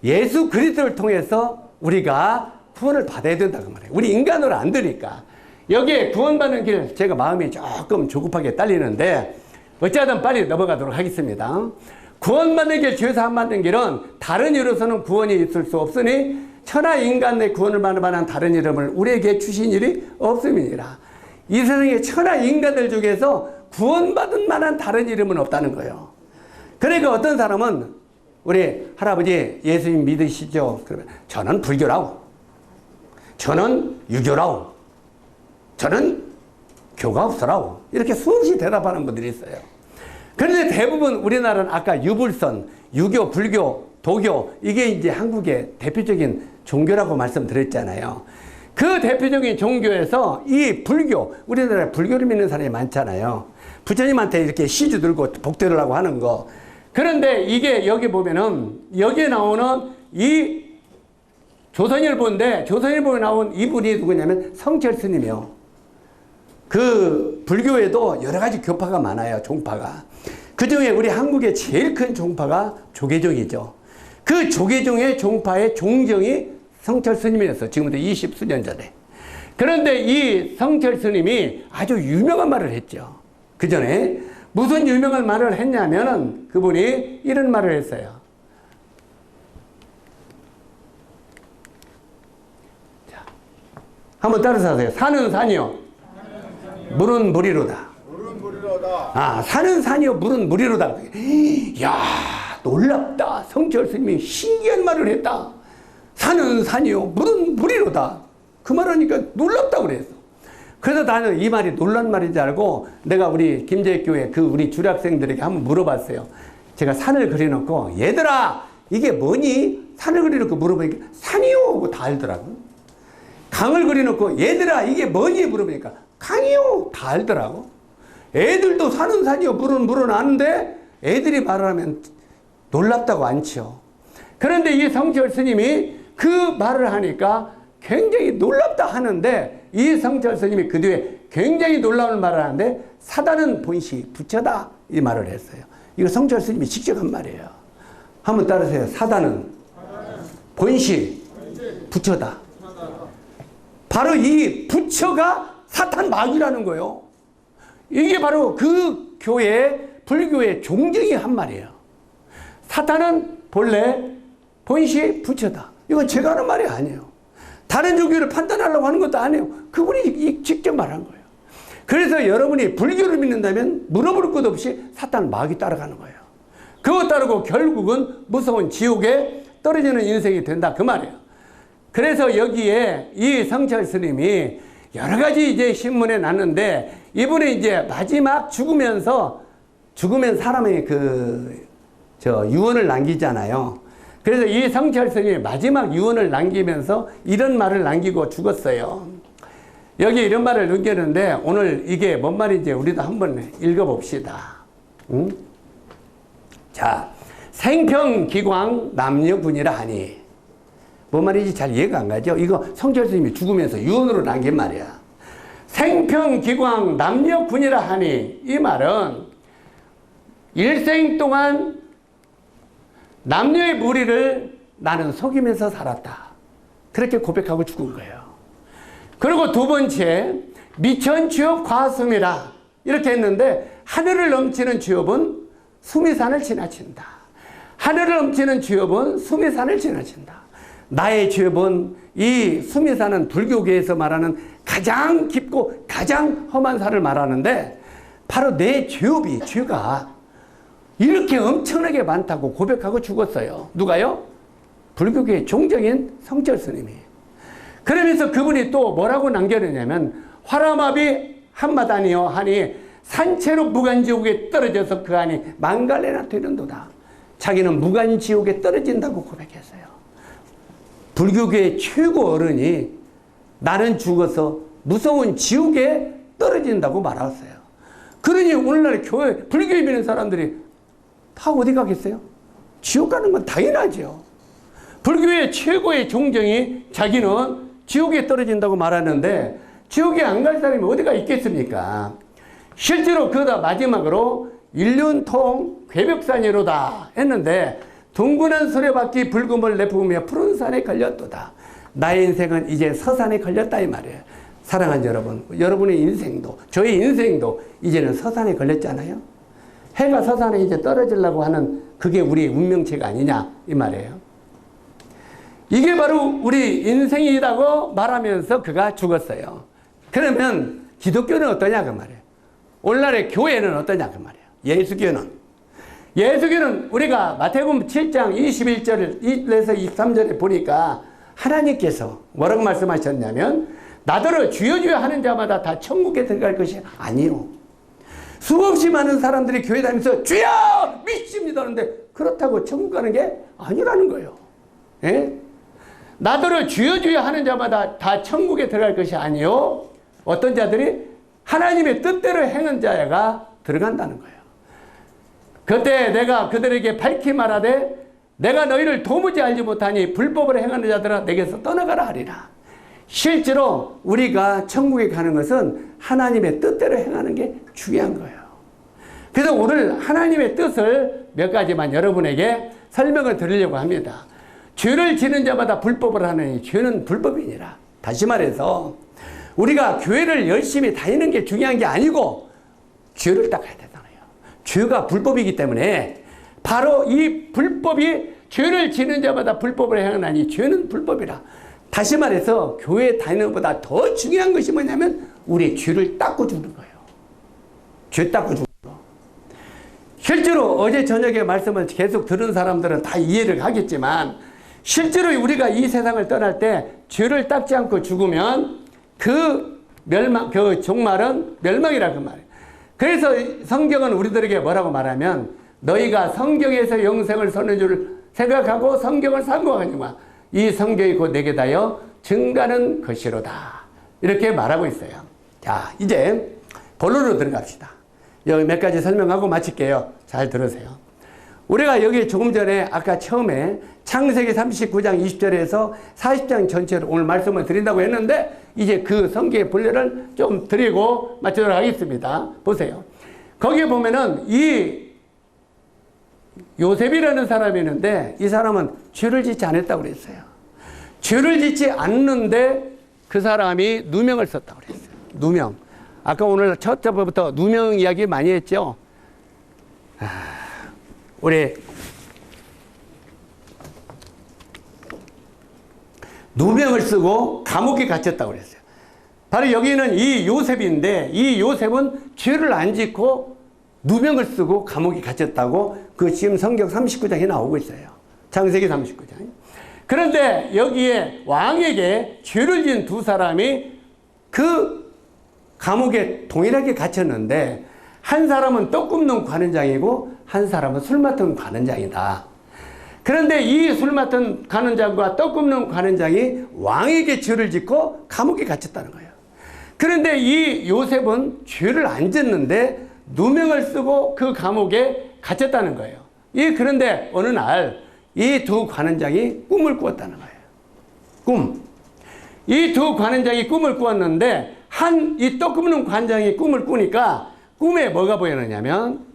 예수 그리스도를 통해서 우리가 구원을 받아야 된다고 말해요. 우리 인간으로 안 되니까. 여기에 구원받는 길, 제가 마음이 조금 조급하게 딸리는데 어찌하든 빨리 넘어가도록 하겠습니다. 구원받는 길, 죄사함 받는 길은 다른 이로서는 구원이 있을 수 없으니 천하 인간의 구원을 받는 만한 다른 이름을 우리에게 주신 일이 없음이니라. 이 세상에 천하 인간들 중에서 구원받은 만한 다른 이름은 없다는 거예요. 그러니까 어떤 사람은 우리 할아버지 예수님 믿으시죠? 그러면 저는 불교라고, 저는 유교라고, 저는 교가 없어라고 이렇게 수없이 대답하는 분들이 있어요. 그런데 대부분 우리나라는 아까 유불선, 유교, 불교, 도교 이게 이제 한국의 대표적인 종교라고 말씀드렸잖아요. 그 대표적인 종교에서 이 불교, 우리나라에 불교를 믿는 사람이 많잖아요. 부처님한테 이렇게 시주 들고 복들으라고 하는 거. 그런데 이게 여기 보면은 여기에 나오는 이 조선일보인데 조선일보에 나온 이분이 누구냐면 성철 스님이요. 그 불교에도 여러 가지 교파가 많아요. 종파가. 그 중에 우리 한국의 제일 큰 종파가 조계종이죠. 그 조계종의 종파의 종정이 성철 스님이었어요. 지금부터 20수년 전에. 그런데 이 성철 스님이 아주 유명한 말을 했죠. 그 전에 무슨 유명한 말을 했냐면은 그분이 이런 말을 했어요. 자, 한번 따라서 하세요. 산은 산이요, 물은 물이로다. 아, 산은 산이요, 물은 물이로다. 이야, 놀랍다. 성철 스님이 신기한 말을 했다. 산은 산이요, 물은 물이로다. 그 말하니까 놀랍다고 그랬어. 그래서 나는 이 말이 놀란 말인지 알고 내가 우리 김제교회 그 우리 주학생들에게 한번 물어봤어요. 제가 산을 그려놓고 얘들아 이게 뭐니? 산을 그려놓고 물어보니까 산이요 하고 다 알더라고. 강을 그려놓고 얘들아 이게 뭐니? 물어보니까 강이요 다 알더라고. 애들도 산은 산이요 물은 물은 아는데 애들이 말하면 놀랍다고 안 치요. 그런데 이 성철 스님이 그 말을 하니까 굉장히 놀랍다 하는데 이 성철 스님이 그 뒤에 굉장히 놀라운 말을 하는데 사단은 본시 부처다 이 말을 했어요. 이거 성철 스님이 직접 한 말이에요. 한번 따르세요. 사단은 본시 부처다. 바로 이 부처가 사탄 마귀라는 거예요. 이게 바로 그 교회 불교의 종정이 한 말이에요. 사탄은 본래 본시 부처다. 이건 제가 하는 말이 아니에요. 다른 종교를 판단하려고 하는 것도 아니에요. 그분이 직접 말한 거예요. 그래서 여러분이 불교를 믿는다면 물어볼 것 없이 사탄 마귀 따라가는 거예요. 그거 따르고 결국은 무서운 지옥에 떨어지는 인생이 된다 그 말이에요. 그래서 여기에 이 성철 스님이 여러 가지 이제 신문에 났는데 이분이 이제 마지막 죽으면 사람의 유언을 남기잖아요. 그래서 이 성철 스님이 마지막 유언을 남기면서 이런 말을 남기고 죽었어요. 여기 이런 말을 남겼는데 오늘 이게 뭔 말인지 우리도 한번 읽어봅시다. 응? 자, 생평기광 남녀군이라 하니 뭔 말인지 잘 이해가 안 가죠? 이거 성철 스님이 죽으면서 유언으로 남긴 말이야. 생평기광 남녀군이라 하니 이 말은 일생 동안 남녀의 무리를 나는 속이면서 살았다. 그렇게 고백하고 죽은 거예요. 그리고 두 번째, 미천취업 과수미라 이렇게 했는데 하늘을 넘치는 취업은 수미산을 지나친다. 하늘을 넘치는 취업은 수미산을 지나친다. 나의 취업은 이 수미산은 불교계에서 말하는 가장 깊고 가장 험한 산을 말하는데 바로 내 죄가 이렇게 엄청나게 많다고 고백하고 죽었어요. 누가요? 불교계의 종정인 성철 스님이. 그러면서 그분이 또 뭐라고 남겨놓냐면 화라마비 한마다니요 하니 산채로 무간지옥에 떨어져서 그 안이 만갈래나 되는도다. 자기는 무간지옥에 떨어진다고 고백했어요. 불교계의 최고 어른이 나는 죽어서 무서운 지옥에 떨어진다고 말했어요. 그러니 오늘날 교회 불교에 믿는 사람들이 다 어디 가겠어요? 지옥 가는 건 당연하죠. 불교의 최고의 종정이 자기는 지옥에 떨어진다고 말하는데 지옥에 안 갈 사람이 어디가 있겠습니까? 실제로 그러다 마지막으로 일륜통 괴벽산이로다 했는데 둥근한 수레바퀴 붉음을 내뿜으며 푸른 산에 걸렸도다. 나의 인생은 이제 서산에 걸렸다 이 말이에요. 사랑하는 여러분, 여러분의 인생도 저의 인생도 이제는 서산에 걸렸잖아요. 해가 서산에 이제 떨어지려고 하는 그게 우리의 운명체가 아니냐 이 말이에요. 이게 바로 우리 인생이라고 말하면서 그가 죽었어요. 그러면 기독교는 어떠냐 그 말이에요. 오늘날의 교회는 어떠냐 그 말이에요. 예수교는 우리가 마태복음 7장 21절에서 23절에 보니까 하나님께서 뭐라고 말씀하셨냐면 나더러 주여 주여 하는 자마다 다 천국에 들어갈 것이 아니요. 수없이 많은 사람들이 교회 다니면서 주여 믿습니다 하는데 그렇다고 천국 가는 게 아니라는 거예요. 예? 나더러 주여 주여 하는 자마다 다 천국에 들어갈 것이 아니요. 어떤 자들이 하나님의 뜻대로 행한 자가 들어간다는 거예요. 그때 내가 그들에게 밝히 말하되 내가 너희를 도무지 알지 못하니 불법을 행하는 자들아 내게서 떠나가라 하리라. 실제로 우리가 천국에 가는 것은 하나님의 뜻대로 행하는 게 중요한 거예요. 그래서 오늘 하나님의 뜻을 몇 가지만 여러분에게 설명을 드리려고 합니다. 죄를 지는 자마다 불법을 하느니 죄는 불법이니라. 다시 말해서 우리가 교회를 열심히 다니는 게 중요한 게 아니고 죄를 닦아야 되잖아요. 죄가 불법이기 때문에 바로 이 불법이 죄를 지는 자마다 불법을 행하나니 죄는 불법이라. 다시 말해서 교회 다니는 것보다 더 중요한 것이 뭐냐면 우리 죄를 닦고 죽는 거예요. 죄 닦고 죽는 거. 실제로 어제 저녁에 말씀을 계속 들은 사람들은 다 이해를 하겠지만 실제로 우리가 이 세상을 떠날 때 죄를 닦지 않고 죽으면 그 종말은 멸망이라 그 말이에요. 그래서 성경은 우리들에게 뭐라고 말하면 너희가 성경에서 영생을 선는 줄 생각하고 성경을 상고하니와 이 성경이 곧 내게 다여 증가는 것이로다. 이렇게 말하고 있어요. 자, 이제 본론으로 들어갑시다. 여기 몇 가지 설명하고 마칠게요. 잘 들으세요. 우리가 여기 조금 전에 아까 처음에 창세기 39장 20절에서 40장 전체로 오늘 말씀을 드린다고 했는데 이제 그 성경의 분류를 좀 드리고 마치도록 하겠습니다. 보세요. 거기에 보면은 이 요셉이라는 사람이 있는데 이 사람은 죄를 짓지 않았다고 그랬어요. 죄를 짓지 않는데 그 사람이 누명을 썼다고 그랬어요. 누명. 아까 오늘 첫 번부터 누명 이야기 많이 했죠. 우리 누명을 쓰고 감옥에 갇혔다고 그랬어요. 바로 여기는 이 요셉인데 이 요셉은 죄를 안 짓고 누명을 쓰고 감옥에 갇혔다고 그 지금 성경 39장에 나오고 있어요. 창세기 39장. 그런데 여기에 왕에게 죄를 지은 두 사람이 그 감옥에 동일하게 갇혔는데 한 사람은 떡 굽는 관원장이고 한 사람은 술 맡은 관원장이다. 그런데 이 술 맡은 관원장과 떡 굽는 관원장이 왕에게 죄를 짓고 감옥에 갇혔다는 거예요. 그런데 이 요셉은 죄를 안 짓는데 누명을 쓰고 그 감옥에 갇혔다는 거예요. 그런데 어느 날 이 두 관원장이 꿈을 꾸었다는 거예요. 꿈. 이 두 관원장이 꿈을 꾸었는데 이 떡 굽는 관장이 꿈을 꾸니까 꿈에 뭐가 보이느냐면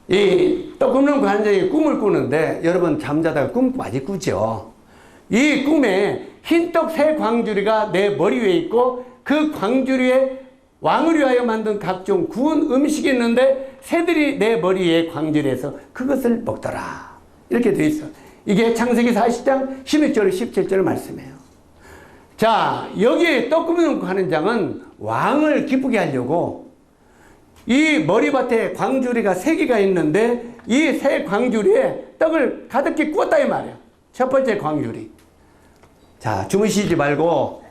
이 떡 굽는 관장이 꿈을 꾸는데 여러분 잠자다가 꿈 많이 꾸죠. 이 꿈에 흰떡 세 광주리가 내 머리 위에 있고 그 광주리에 왕을 위하여 만든 각종 구운 음식이 있는데 새들이 내 머리에 광주리에서 그것을 먹더라. 이렇게 되어 있어. 이게 창세기 40장 16절 17절 말씀이에요. 자, 여기에 떡 굽는 관원장은 왕을 기쁘게 하려고 이 머리밭에 광주리가 3개가 있는데 이 3광주리에 떡을 가득히 구웠다 이 말이에요. 첫 번째 광주리. 자, 주무시지 말고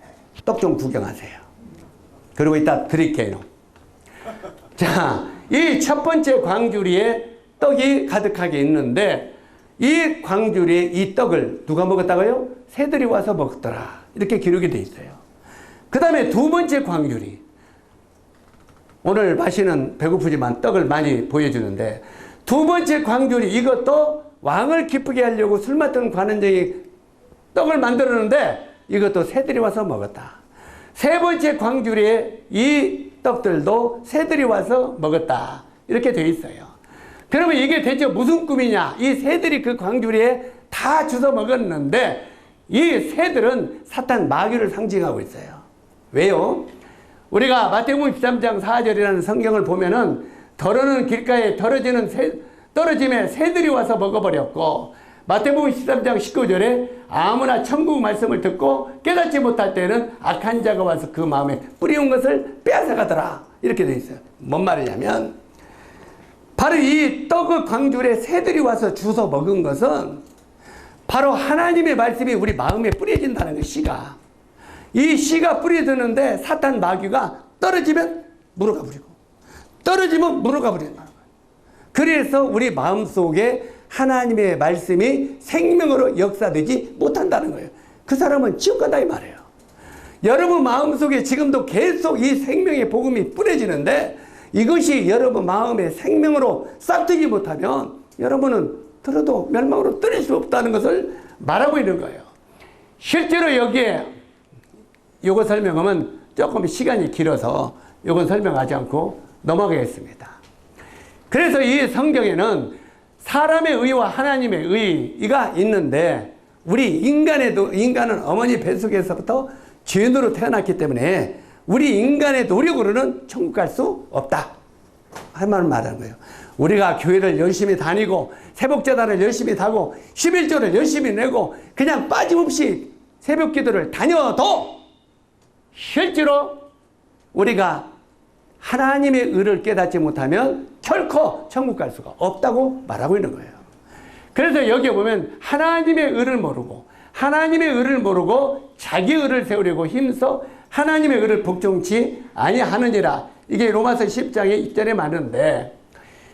떡 좀 구경하세요. 그리고 이따 드릴게요. 자, 이 첫 번째 광주리에 떡이 가득하게 있는데 이 광주리에 이 떡을 누가 먹었다고요? 새들이 와서 먹더라. 이렇게 기록이 되어 있어요. 그 다음에 두 번째 광주리. 오늘 마시는 배고프지만 떡을 많이 보여주는데 두 번째 광주리 이것도 왕을 기쁘게 하려고 술 맡던 관원장이 떡을 만들었는데 이것도 새들이 와서 먹었다. 세 번째 광주리에 이 떡들도 새들이 와서 먹었다. 이렇게 되어 있어요. 그러면 이게 대체 무슨 꿈이냐? 이 새들이 그 광주리에 다 주워 먹었는데 이 새들은 사탄 마귀를 상징하고 있어요. 왜요? 우리가 마태복음 13장 4절이라는 성경을 보면은 더러는 길가에 떨어짐에 새들이 와서 먹어버렸고 마태복음 13장 19절에 아무나 천국 말씀을 듣고 깨닫지 못할 때는 악한 자가 와서 그 마음에 뿌리운 것을 빼앗아가더라. 이렇게 되어 있어요. 뭔 말이냐면 바로 이 떡의 광주리에 새들이 와서 주워 먹은 것은 바로 하나님의 말씀이 우리 마음에 뿌려진다는 거예요. 씨가. 이 씨가 뿌려드는데 사탄 마귀가 떨어지면 물어가 버리고 떨어지면 물어가 버린다는 거예요. 그래서 우리 마음속에 하나님의 말씀이 생명으로 역사되지 못한다는 거예요. 그 사람은 지옥 간다 이 말이에요. 여러분 마음속에 지금도 계속 이 생명의 복음이 뿌려지는데 이것이 여러분 마음의 생명으로 싹트지 못하면 여러분은 들어도 멸망으로 떨어질 수 없다는 것을 말하고 있는 거예요. 실제로 여기에 요거 설명하면 조금 시간이 길어서 요건 설명하지 않고 넘어가겠습니다. 그래서 이 성경에는 사람의 의와 하나님의 의가 있는데 우리 인간은 어머니 뱃속에서부터 죄인으로 태어났기 때문에 우리 인간의 노력으로는 천국 갈 수 없다. 할 말은 말하는 거예요. 우리가 교회를 열심히 다니고 새벽제단을 열심히 타고 11조를 열심히 내고 그냥 빠짐없이 새벽기도를 다녀도 실제로 우리가 하나님의 의를 깨닫지 못하면 결코 천국 갈 수가 없다고 말하고 있는 거예요. 그래서 여기에 보면 하나님의 의를 모르고 자기 의를 세우려고 힘써 하나님의 의를 복종치 아니하느니라. 이게 로마서 10장의 1절에 말하는데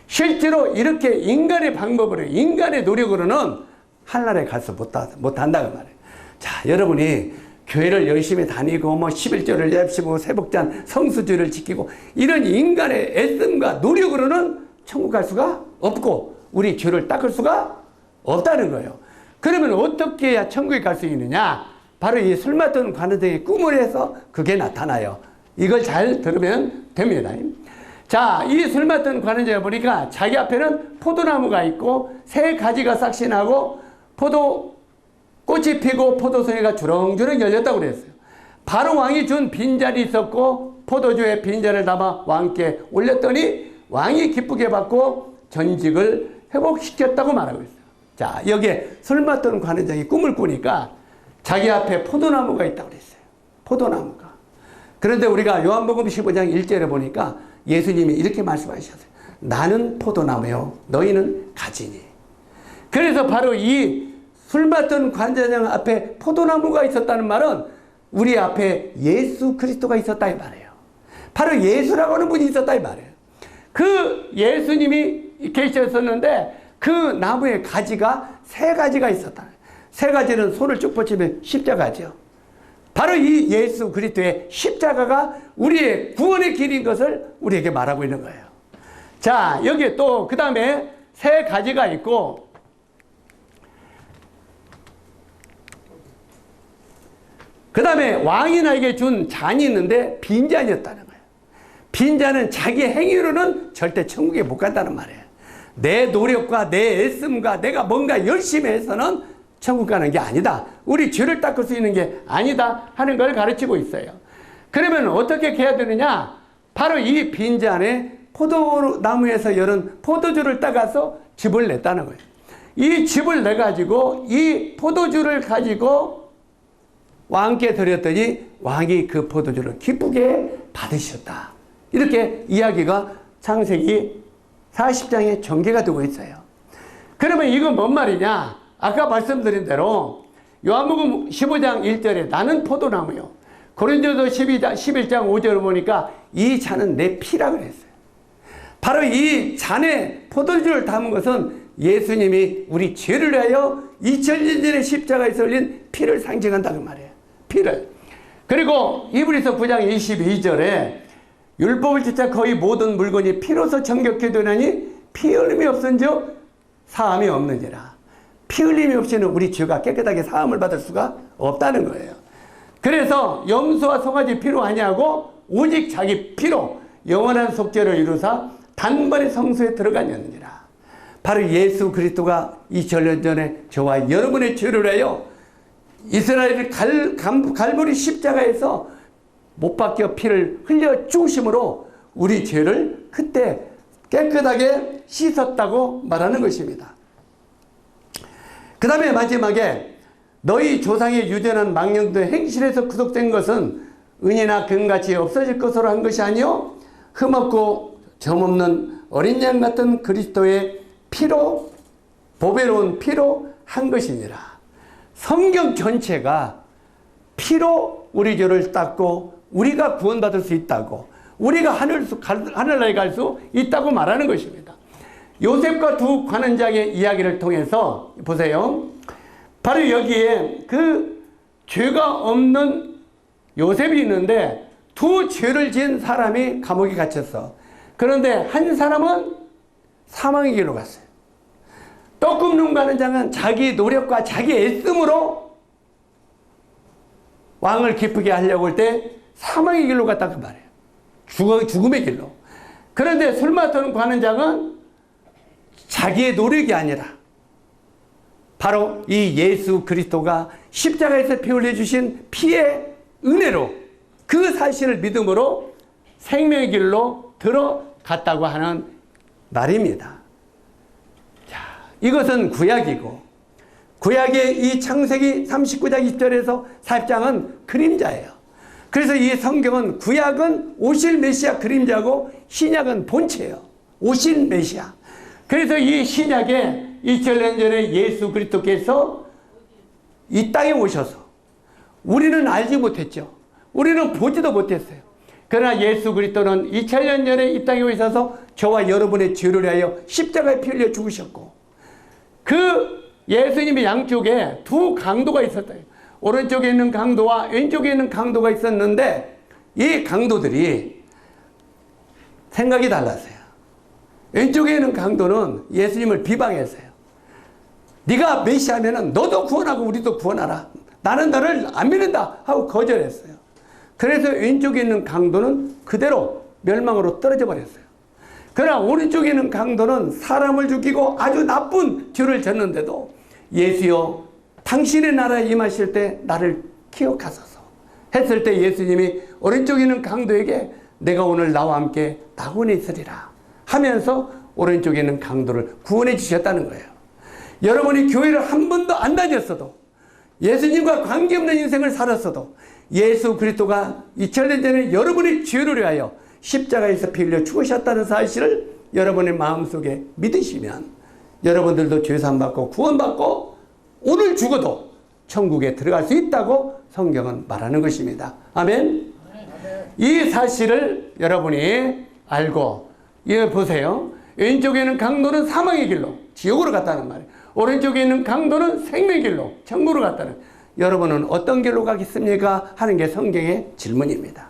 실제로 이렇게 인간의 방법으로 인간의 노력으로는 하늘나라에 가서 못한다고 말해요. 자, 여러분이 교회를 열심히 다니고 11조를 예비시고 새벽잔 성수주를 지키고 이런 인간의 애씀과 노력으로는 천국 갈 수가 없고 우리 죄를 닦을 수가 없다는 거예요. 그러면 어떻게 해야 천국에 갈 수 있느냐? 바로 이 술 맡던 관원장의 꿈을 해서 그게 나타나요. 이걸 잘 들으면 됩니다. 자, 이 술 맡던 관원장을 보니까 자기 앞에는 포도나무가 있고 새 가지가 싹신하고 꽃이 피고 포도송이가 주렁주렁 열렸다고 그랬어요. 바로 왕이 준 빈잔이 있었고 포도주에 빈잔을 담아 왕께 올렸더니 왕이 기쁘게 받고 전직을 회복시켰다고 말하고 있어요. 자, 여기에 술 맡던 관원장이 꿈을 꾸니까 자기 앞에 포도나무가 있다고 그랬어요. 포도나무가. 그런데 우리가 요한복음 15장 1절에 보니까 예수님이 이렇게 말씀하셨어요. 나는 포도나무요 너희는 가지니. 그래서 바로 이 술 맡던 관원장 앞에 포도나무가 있었다는 말은 우리 앞에 예수 그리스도가 있었다 이 말이에요. 바로 예수라고 하는 분이 있었다 이 말이에요. 그 예수님이 계셨었는데 그 나무의 가지가 세 가지가 있었다. 세 가지는 손을 쭉 뻗치면 십자가죠. 바로 이 예수 그리스도의 십자가가 우리의 구원의 길인 것을 우리에게 말하고 있는 거예요. 자, 여기에 또 그 다음에 세 가지가 있고 그 다음에 왕이 나에게 준 잔이 있는데 빈잔이었다는 거예요. 빈잔은 자기 행위로는 절대 천국에 못 간다는 말이에요. 내 노력과 내 애씀과 내가 뭔가 열심히 해서는 천국 가는 게 아니다. 우리 죄를 닦을 수 있는 게 아니다 하는 걸 가르치고 있어요. 그러면 어떻게 해야 되느냐? 바로 이 빈잔에 포도나무에서 열은 포도주를 따가서 즙을 냈다는 거예요. 이 즙을 내가지고 이 포도주를 가지고 왕께 드렸더니 왕이 그 포도주를 기쁘게 받으셨다. 이렇게 이야기가 창세기 40장에 전개가 되고 있어요. 그러면 이건 뭔 말이냐? 아까 말씀드린 대로 요한복음 15장 1절에 나는 포도나무요. 고린도서 11장 5절을 보니까 이 잔은 내 피라 그랬어요. 바로 이 잔에 포도주를 담은 것은 예수님이 우리 죄를 위하여 2000년 전에 십자가에서 흘린 피를 상징한다고 말이에요. 피를. 그리고 이브리서 9장 22절에 율법을 지켜 거의 모든 물건이 피로서 정결케 되나니 피 흘림이 없은즉 사함이 없느니라. 피 흘림이 없이는 우리 죄가 깨끗하게 사함을 받을 수가 없다는 거예요. 그래서 염소와 송아지 피로 아니하고 오직 자기 피로 영원한 속죄를 이루사 단번에 성소에 들어가느니라. 바로 예수 그리스도가 2000년 전에 저와 여러분의 죄를 위하여 이스라엘을 갈보리 십자가에서 못 박혀 피를 흘려 죽으심으로 우리 죄를 그때 깨끗하게 씻었다고 말하는 것입니다. 그 다음에 마지막에 너희 조상의 유전한 망령된 행실에서 구속된 것은 은이나 금같이 없어질 것으로 한 것이 아니요 흠없고 점없는 어린 양 같은 그리스도의 피로 보배로운 피로 한 것이니라. 성경 전체가 피로 우리 죄를 닦고 우리가 구원받을 수 있다고, 우리가 하늘나라에 갈 수 있다고 말하는 것입니다. 요셉과 두 관원장의 이야기를 통해서 보세요. 바로 여기에 그 죄가 없는 요셉이 있는데 두 죄를 지은 사람이 감옥에 갇혔어. 그런데 한 사람은 사망의 길로 갔어요. 떡 굽는 관원장은 자기 노력과 자기 애씀으로 왕을 기쁘게 하려고 할 때 사망의 길로 갔다고 말해요. 죽음의 길로. 그런데 술 맡은 관원장은 자기의 노력이 아니라 바로 이 예수 그리스도가 십자가에서 피 흘려주신 피의 은혜로 그 사실을 믿음으로 생명의 길로 들어갔다고 하는 말입니다. 자, 이것은 구약이고 구약의 이 창세기 39장 20절에서 40장은 그림자예요. 그래서 이 성경은 구약은 오실 메시아 그림자고 신약은 본체예요. 오실 메시아. 그래서 이 신약에 2000년 전에 예수 그리스도께서 이 땅에 오셔서 우리는 알지 못했죠. 우리는 보지도 못했어요. 그러나 예수 그리스도는 2000년 전에 이 땅에 오셔서 저와 여러분의 죄를 위하여 십자가에 피 흘려 죽으셨고 그 예수님의 양쪽에 두 강도가 있었다. 오른쪽에 있는 강도와 왼쪽에 있는 강도가 있었는데 이 강도들이 생각이 달랐어요. 왼쪽에 있는 강도는 예수님을 비방했어요. 네가 메시아면은 너도 구원하고 우리도 구원하라. 나는 너를 안 믿는다 하고 거절했어요. 그래서 왼쪽에 있는 강도는 그대로 멸망으로 떨어져 버렸어요. 그러나 오른쪽에 있는 강도는 사람을 죽이고 아주 나쁜 죄를 졌는데도 예수여 당신의 나라에 임하실 때 나를 기억하소서 했을 때 예수님이 오른쪽에 있는 강도에게 내가 오늘 나와 함께 낙원에 있으리라 하면서 오른쪽에 있는 강도를 구원해 주셨다는 거예요. 여러분이 교회를 한 번도 안 다녔어도 예수님과 관계없는 인생을 살았어도 예수 그리스도가 2000년 전에 여러분의 죄를 위하여 십자가에서 피 흘려 죽으셨다는 사실을 여러분의 마음속에 믿으시면 여러분들도 죄사함 받고 구원받고 오늘 죽어도 천국에 들어갈 수 있다고 성경은 말하는 것입니다. 아멘. 이 사실을 여러분이 알고 보세요. 왼쪽에 있는 강도는 사망의 길로 지옥으로 갔다는 말이에요. 오른쪽에 있는 강도는 생명의 길로 천국으로 갔다는. 여러분은 어떤 길로 가겠습니까? 하는 게 성경의 질문입니다.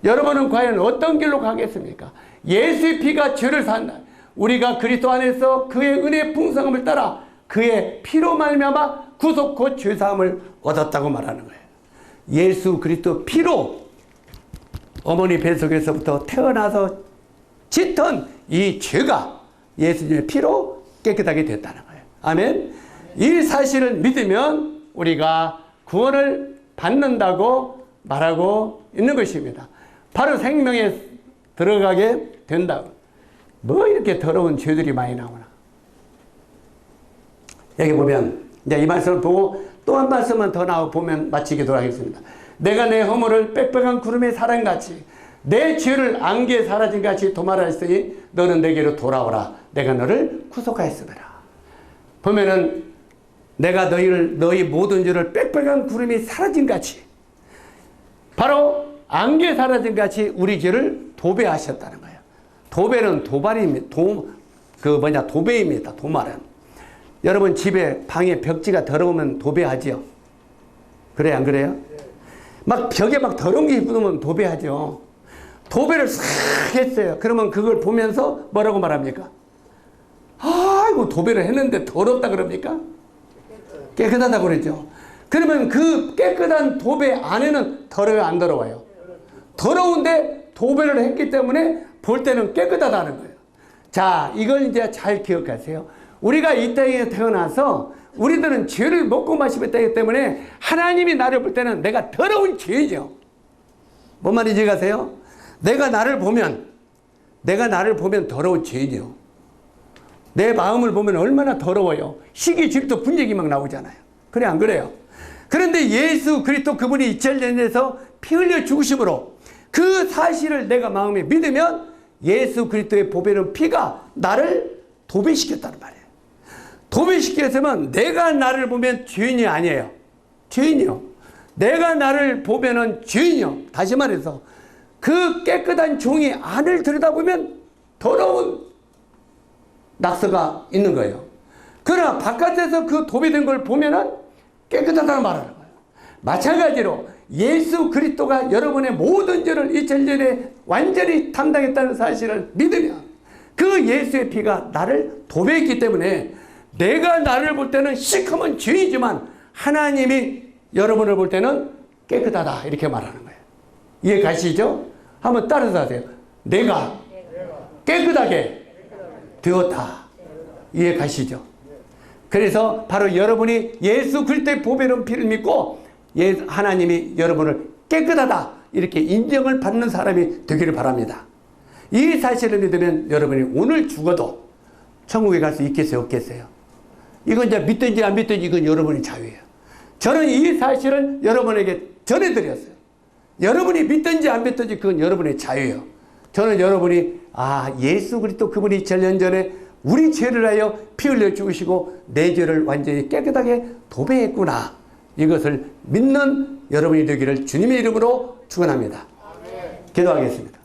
여러분은 과연 어떤 길로 가겠습니까? 예수의 피가 죄를 산다. 우리가 그리스도 안에서 그의 은혜의 풍성함을 따라 그의 피로 말미암아 구속 곧 죄사함을 얻었다고 말하는 거예요. 예수 그리스도 피로 어머니 뱃속에서부터 태어나서 짙은 이 죄가 예수님의 피로 깨끗하게 됐다는 거예요. 아멘. 이 사실을 믿으면 우리가 구원을 받는다고 말하고 있는 것입니다. 바로 생명에 들어가게 된다고. 뭐 이렇게 더러운 죄들이 많이 나오나. 여기 보면 이제 이 말씀을 보고 또 한 말씀만 더 나와 보면 마치기도 하겠습니다. 내가 내 허물을 빽빽한 구름의 사랑같이 내 죄를 안개 사라진 같이 도말하였으니 너는 내게로 돌아오라. 내가 너를 구속하였음이라. 보면은 내가 너희 모든 죄를 빽빽한 구름이 사라진 같이, 바로 안개 사라진 같이 우리 죄를 도배하셨다는 거예요. 도배는 도발입니다. 도배입니다. 도말은. 여러분 집에 방에 벽지가 더러우면 도배하지요. 그래요, 안 그래요? 막 벽에 막 더러운 게 묻으면 도배하죠. 도배를 싹 했어요. 그러면 그걸 보면서 뭐라고 말합니까? 아이고, 도배를 했는데 더럽다 그럽니까? 깨끗하다고 그러죠. 그러면 그 깨끗한 도배 안에는 더러워요, 안 더러워요? 더러운데 도배를 했기 때문에 볼 때는 깨끗하다는 거예요. 자, 이걸 이제 잘 기억하세요. 우리가 이 땅에 태어나서 우리들은 죄를 먹고 마시고 있기 때문에 하나님이 나를 볼 때는 내가 더러운 죄죠. 뭔 말인지 아세요? 내가 나를 보면 더러운 죄죠. 내 마음을 보면 얼마나 더러워요. 시기, 질투, 분쟁이 막 나오잖아요. 그래, 안 그래요? 그런데 예수 그리스도 그분이 이천년에서 피 흘려 죽으심으로 그 사실을 내가 마음에 믿으면 예수 그리스도의 보배는 피가 나를 도배시켰다는 말이에요. 도배시켰으면 내가 나를 보면 죄인이 아니에요. 죄인이요. 내가 나를 보면은 죄인이요. 다시 말해서 그 깨끗한 종이 안을 들여다보면 더러운 낙서가 있는 거예요. 그러나 바깥에서 그 도배된 걸 보면은 깨끗하다는 말하는 거예요. 마찬가지로 예수 그리스도가 여러분의 모든 죄를 2000년에 완전히 담당했다는 사실을 믿으면 그 예수의 피가 나를 도배했기 때문에 내가 나를 볼 때는 시커먼 죄이지만 하나님이 여러분을 볼 때는 깨끗하다, 이렇게 말하는 거예요. 이해 가시죠? 한번 따라서 하세요. 내가 깨끗하게 되었다. 이해 가시죠? 그래서 바로 여러분이 예수 그리스도의 보배로운 피를 믿고 하나님이 여러분을 깨끗하다 이렇게 인정을 받는 사람이 되기를 바랍니다. 이 사실을 믿으면 여러분이 오늘 죽어도 천국에 갈 수 있겠어요, 없겠어요? 이건 이제 믿든지 안 믿든지 이건 여러분의 자유예요. 저는 이 사실을 여러분에게 전해드렸어요. 여러분이 믿든지 안 믿든지 그건 여러분의 자유예요. 저는 여러분이 예수 그리스도 그분이 2000년 전에 우리 죄를 하여 피 흘려 죽으시고 내 죄를 완전히 깨끗하게 도배했구나, 이것을 믿는 여러분이 되기를 주님의 이름으로 축원합니다. 기도하겠습니다.